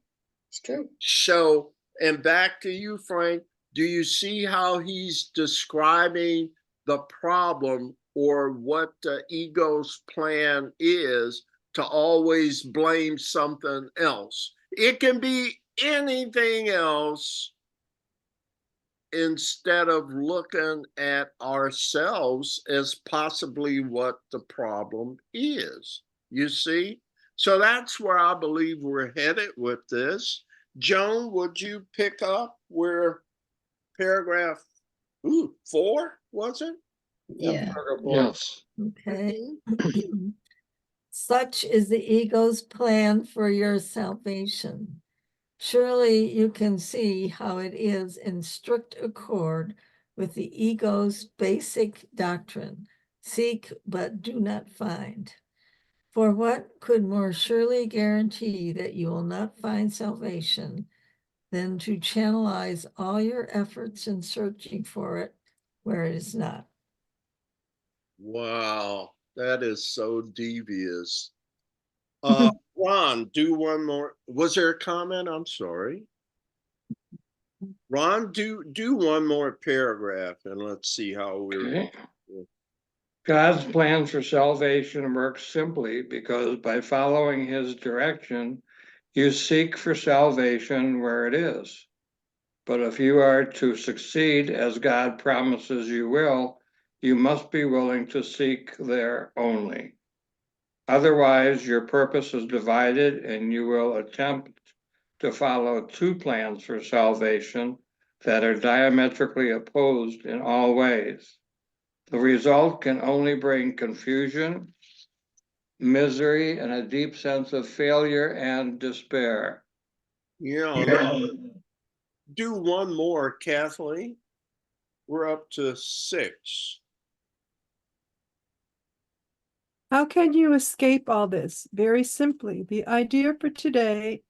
It's true. So, and back to you, Frank, do you see how he's describing the problem or what the ego's plan is to always blame something else? It can be anything else instead of looking at ourselves as possibly what the problem is. You see? So that's where I believe we're headed with this. Joan, would you pick up where paragraph 4 was it? Yeah. Yes. Okay. Such is the ego's plan for your salvation. Surely you can see how it is in strict accord with the ego's basic doctrine. Seek but do not find. For what could more surely guarantee that you will not find salvation than to channelize all your efforts in searching for it where it is not? Wow, that is so devious. Ron, do one more. Was there a comment? I'm sorry. Ron, do one more paragraph and let's see how we're. Okay. God's plan for salvation works simply because by following his direction, you seek for salvation where it is. But if you are to succeed as God promises you will, you must be willing to seek there only. Otherwise, your purpose is divided and you will attempt to follow two plans for salvation that are diametrically opposed in all ways. The result can only bring confusion, misery, and a deep sense of failure and despair. Do one more, Kathleen. We're up to 6. How can you escape all this? Very simply, the idea for today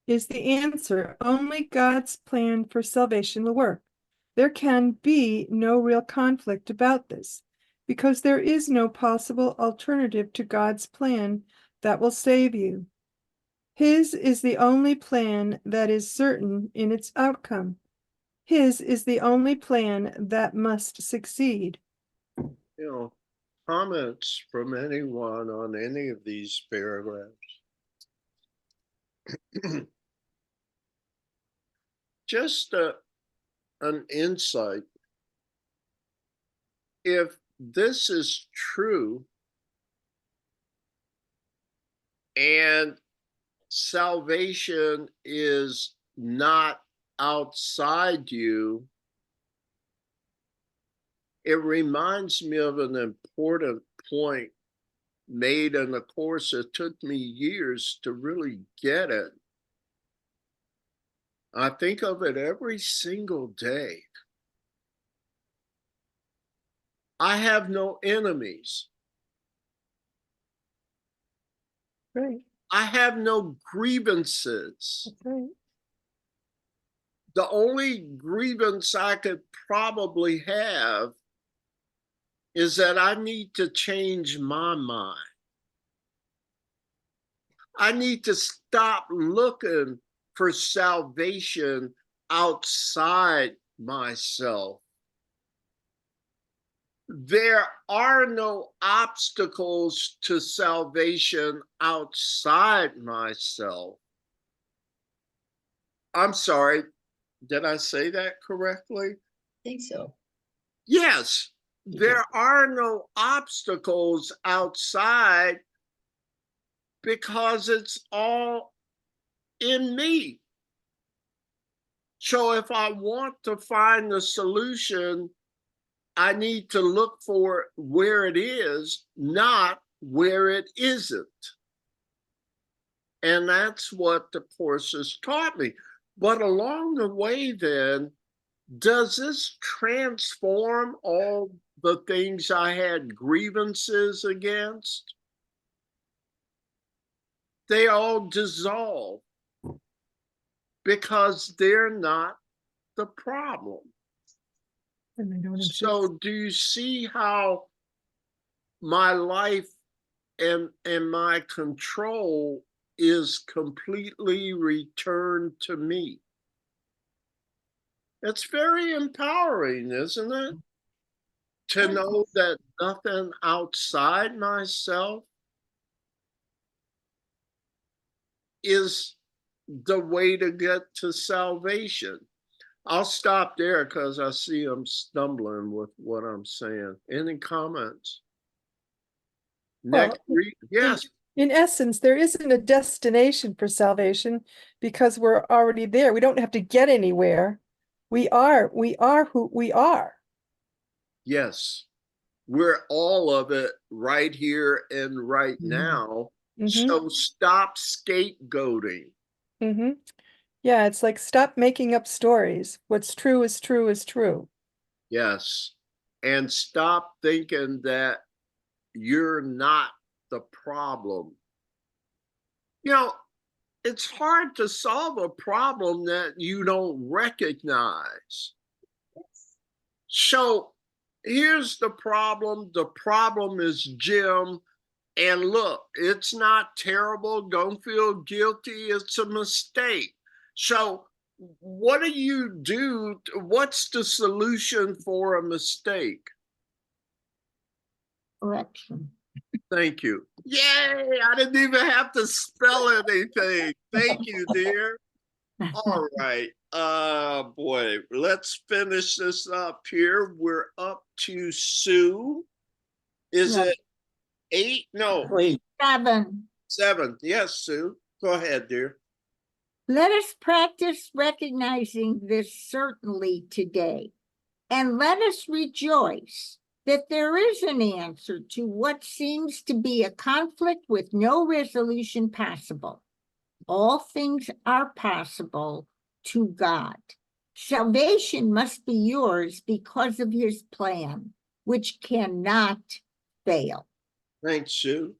is the answer. Only God's plan for salvation will work. There can be no real conflict about this, because there is no possible alternative to God's plan that will save you. His is the only plan that is certain in its outcome. His is the only plan that must succeed. Comments from anyone on any of these paragraphs? Just an insight. If this is true and salvation is not outside you, it reminds me of an important point made in the course. It took me years to really get it. I think of it every single day. I have no enemies. Right. I have no grievances. That's right. The only grievance I could probably have is that I need to change my mind. I need to stop looking for salvation outside myself. There are no obstacles to salvation outside myself. I'm sorry, did I say that correctly? I think so. Yes, there are no obstacles outside because it's all in me. So if I want to find the solution, I need to look for where it is, not where it isn't. And that's what the course has taught me. But along the way, then, does this transform all the things I had grievances against? They all dissolve because they're not the problem. And they don't exist. So do you see how my life and my control is completely returned to me? It's very empowering, isn't it? To know that nothing outside myself is the way to get to salvation. I'll stop there because I see I'm stumbling with what I'm saying. Any comments? Next Well, read. Yes. In essence, there isn't a destination for salvation because we're already there. We don't have to get anywhere. We are who we are. Yes. We're all of it right here and right now. Mhm. So stop scapegoating. Mm-hmm. Yeah, it's like stop making up stories. What's true is true is true. Yes. And stop thinking that you're not the problem. You know, it's hard to solve a problem that you don't recognize. So here's the problem. The problem is Jim. And look, it's not terrible. Don't feel guilty. It's a mistake. So what do you do? What's the solution for a mistake? Correction. Thank you. Yay! I didn't even have to spell anything. Thank you, dear. All right. Boy, let's finish this up here. We're up to Sue. Is Yes. it 8? No, 7. 7. Yes, Sue. Go ahead, dear. Let us practice recognizing this certainly today, and let us rejoice that there is an answer to what seems to be a conflict with no resolution possible. All things are possible to God. Salvation must be yours because of his plan, which cannot fail. Thanks, Sue.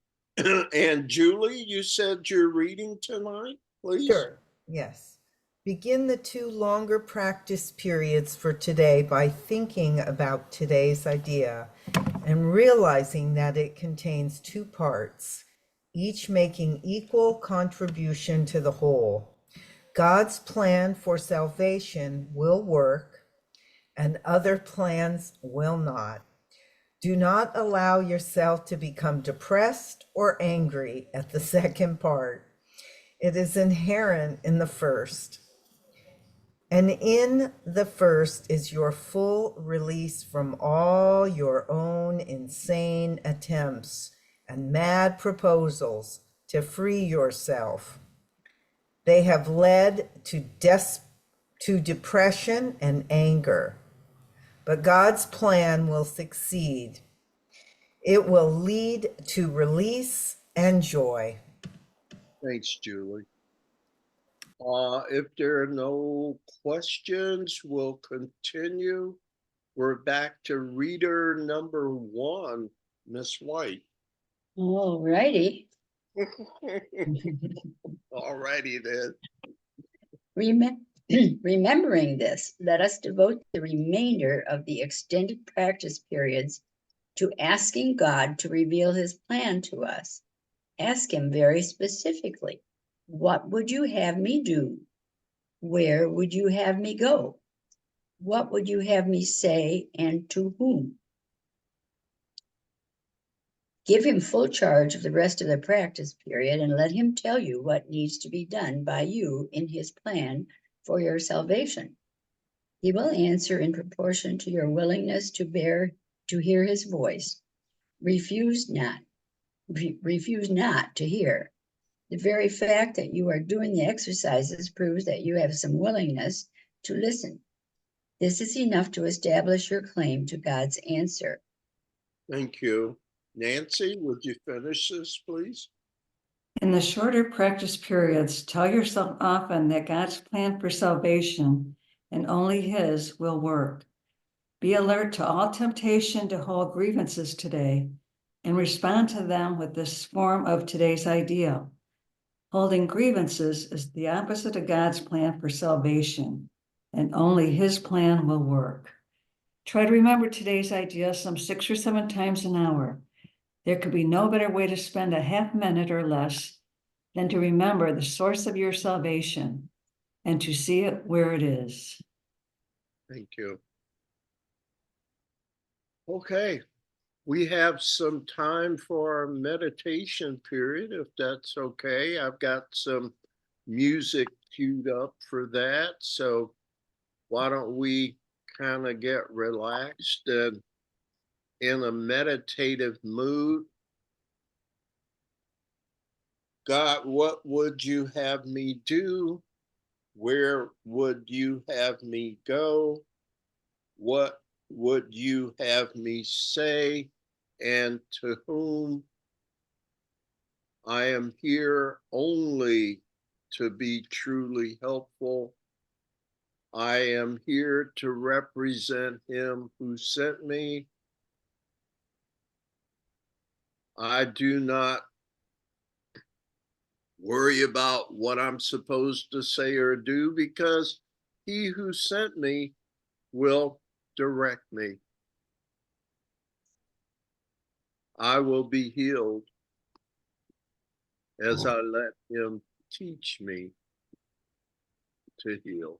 And Julie, you said you're reading tonight, please? Sure, yes. Begin the 2 longer practice periods for today by thinking about today's idea and realizing that it contains 2 parts, each making equal contribution to the whole. God's plan for salvation will work, and other plans will not. Do not allow yourself to become depressed or angry at the second part. It is inherent in the first. And in the first is your full release from all your own insane attempts and mad proposals to free yourself. They have led to depression and anger. But God's plan will succeed. It will lead to release and joy. Thanks, Julie. If there are no questions, we'll continue. We're back to reader number 1, Miss White. All righty. All righty then. Remembering this, let us devote the remainder of the extended practice periods to asking God to reveal his plan to us. Ask him very specifically, what would you have me do? Where would you have me go? What would you have me say and to whom? Give him full charge of the rest of the practice period and let him tell you what needs to be done by you in his plan for your salvation. He will answer in proportion to your willingness to hear his voice. Refuse not to hear. The very fact that you are doing the exercises proves that you have some willingness to listen. This is enough to establish your claim to God's answer. Thank you. Nancy, would you finish this, please? In the shorter practice periods, tell yourself often that God's plan for salvation and only His will work. Be alert to all temptation to hold grievances today and respond to them with this form of today's ideal. Holding grievances is the opposite of God's plan for salvation, and only His plan will work. Try to remember today's idea some 6 or 7 times an hour. There could be no better way to spend a half minute or less than to remember the source of your salvation and to see it where it is. Thank you. Okay, we have some time for our meditation period, if that's okay. I've got some music queued up for that. So why don't we kind of get relaxed and in a meditative mood? God, what would you have me do? Where would you have me go? What would you have me say? And to whom? I am here only to be truly helpful. I am here to represent Him who sent me. I do not worry about what I'm supposed to say or do because He who sent me will direct me. I will be healed as I let Him teach me to heal.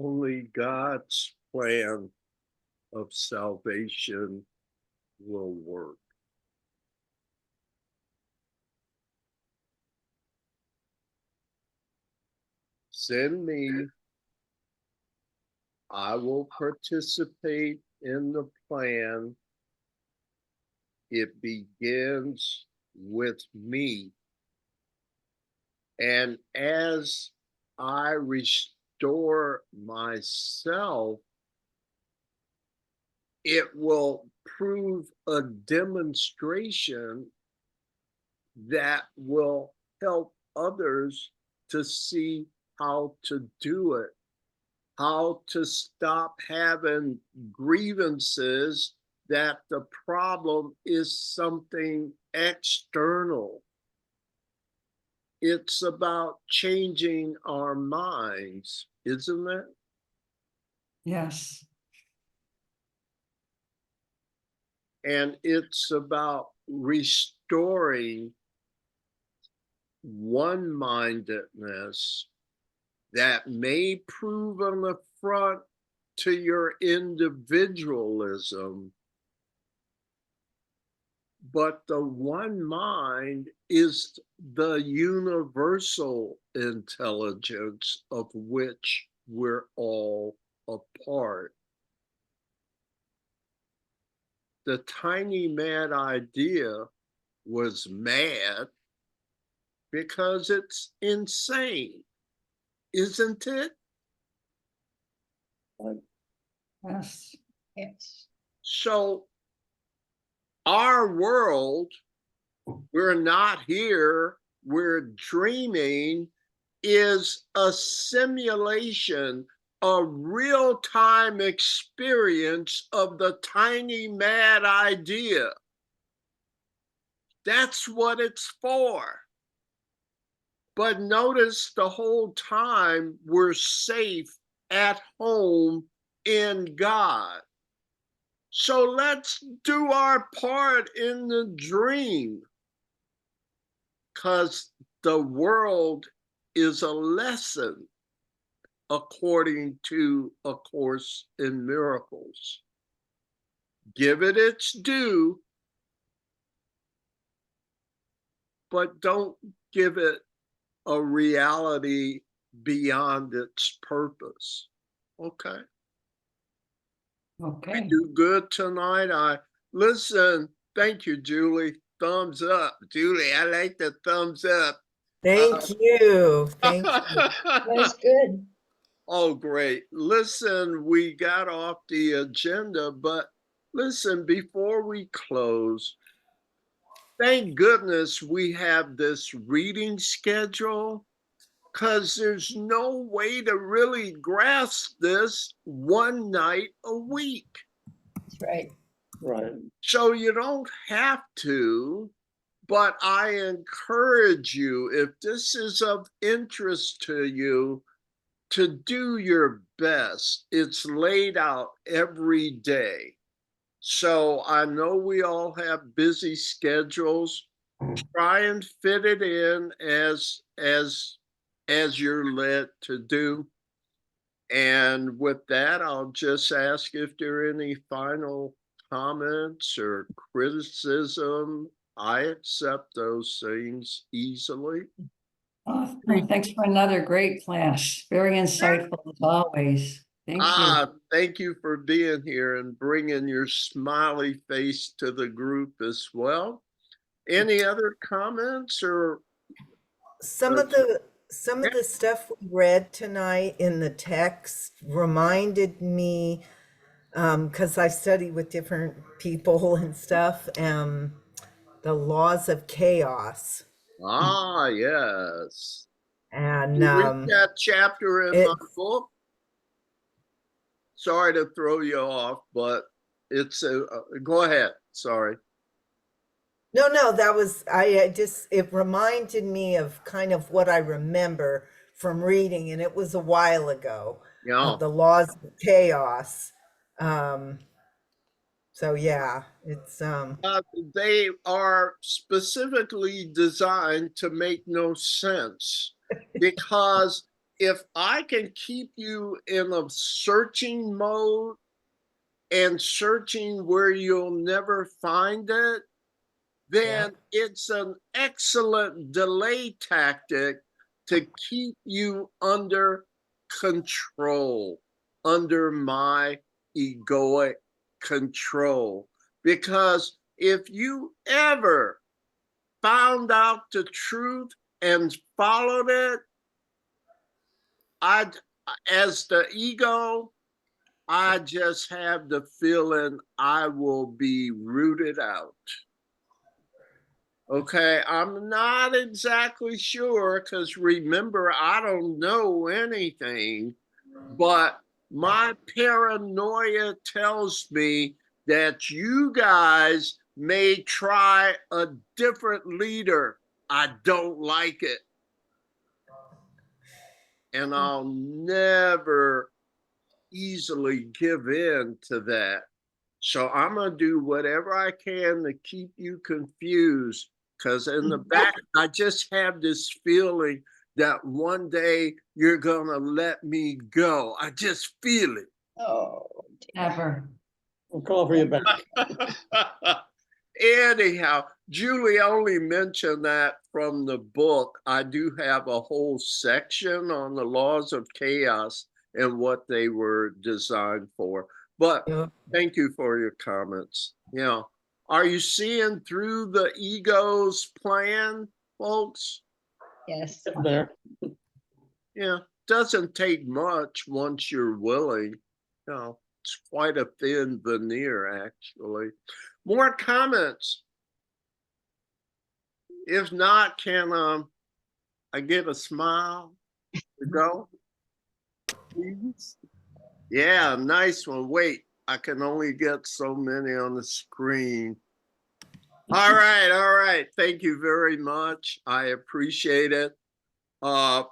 only God's plan of salvation will work. Send me. I will participate in the plan. It begins with me. And as I restore myself, it will prove a demonstration that will help others to see how to do it, how to stop having grievances, that the problem is something external. It's about changing our minds, isn't it? Yes. And it's about restoring one-mindedness that may prove an affront to your individualism, but the one mind is the universal intelligence of which we're all a part. The tiny mad idea was mad because it's insane, isn't it? Yes. Yes. So our world, we're not here, we're dreaming, is a simulation, a real-time experience of the tiny mad idea. That's what it's for. But notice the whole time we're safe at home in God. So let's do our part in the dream, because the world is a lesson according to A Course in Miracles. Give it its due, but don't give it a reality beyond its purpose. Okay. I Okay. do good tonight. Listen. Thank you, Julie. Thumbs up, Julie. I like the thumbs up. Thank you. Thank you. That's good. Oh, great. Listen, we got off the agenda, but listen, before we close, thank goodness we have this reading schedule, because there's no way to really grasp this one night a week. That's right. Right. So you don't have to, but I encourage you, if this is of interest to you, to do your best. It's laid out every day. So I know we all have busy schedules. Try and fit it in as you're led to do. And with that, I'll just ask if there are any final comments or criticism. I accept those things easily. Thanks for another great class. Very insightful as always. Thank you. Thank you for being here and bringing your smiley face to the group as well. Any other comments or Some of the stuff we read tonight in the text reminded me, because I study with different people and stuff, the laws of chaos. yes. And You read that chapter in my it's book? Sorry to throw you off, but it's go ahead. Sorry. no, that was I just it reminded me of kind of what I remember from reading, and it was a while ago, Yeah. of the laws of chaos. So yeah, it's They are specifically designed to make no sense, because if I can keep you in a searching mode and searching where you'll never find it, then it's an excellent delay tactic to keep you under control, under my egoic control. Because if you ever found out the truth and followed it, as the ego, I just have the feeling I will be rooted out. Okay, I'm not exactly sure because remember, I don't know anything, but my paranoia tells me that you guys may try a different leader. I don't like it. And I'll never easily give in to that. So I'm going to do whatever I can to keep you confused. Because in the back, I just have this feeling that one day you're going to let me go. I just feel it. Oh, Ever. We'll call for you back. Anyhow, Julie only mentioned that from the book. I do have a whole section on the laws of chaos and what they were designed for. But Yeah. thank you for your comments. Yeah. Are you seeing through the ego's plan, folks? yes. There. Yeah. Doesn't take much once you're willing. You know, it's quite a thin veneer, actually. More comments? If not, can I get a smile to go? Please. Yeah, nice one. Wait, I can only get so many on the screen. All right. Thank you very much. I appreciate it. I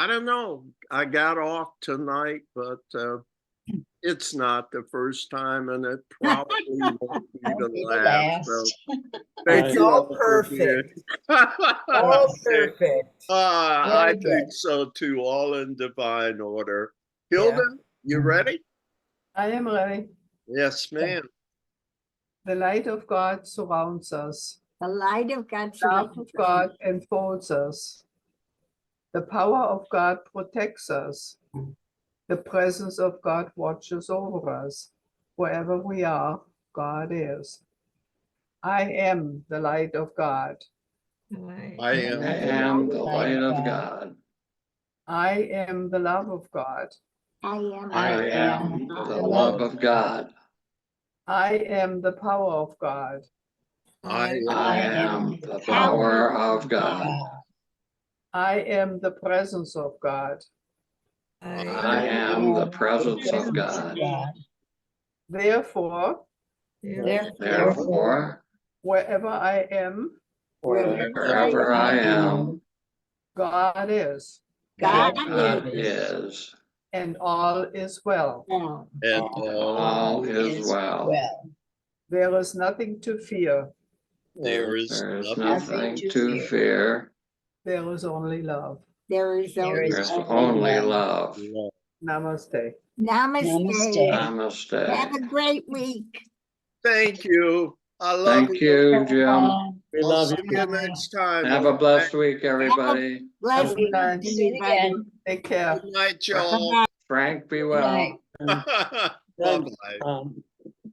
don't know. I got off tonight, but it's not the first time, and it probably won't be the last. So thank It's you all for being- perfect. All Okay. perfect. I Very think good. so too, all in divine order. Yeah. Hilda, you ready? I am ready. Yes, ma'am. The light of God surrounds us. The light of God. The love of God enfolds us. The power of God protects us. The presence of God watches over us. Wherever we are, God is. I am the light of God. I am. I am the light of God. I am the love of God. I am. I am the love of God. I am the power of God. I I am the power of God. I am the presence of God. I am the presence of God. Therefore, Therefore, wherever I am, wherever I am, God is, God God is. is, and all is well. and all is well. There is nothing to fear. there is There is nothing. nothing to fear. There is only love. There is only. There's only love. Namaste. Namaste. Have Namaste. a great week. Thank you. I love Thank you, Jim. We I'll love see you. you next time. Have a okay? blessed week, everybody. Bless Good night. everybody. Take care. Good night, y'all. Bye-bye. Frank, be well. Bye-bye. Thanks.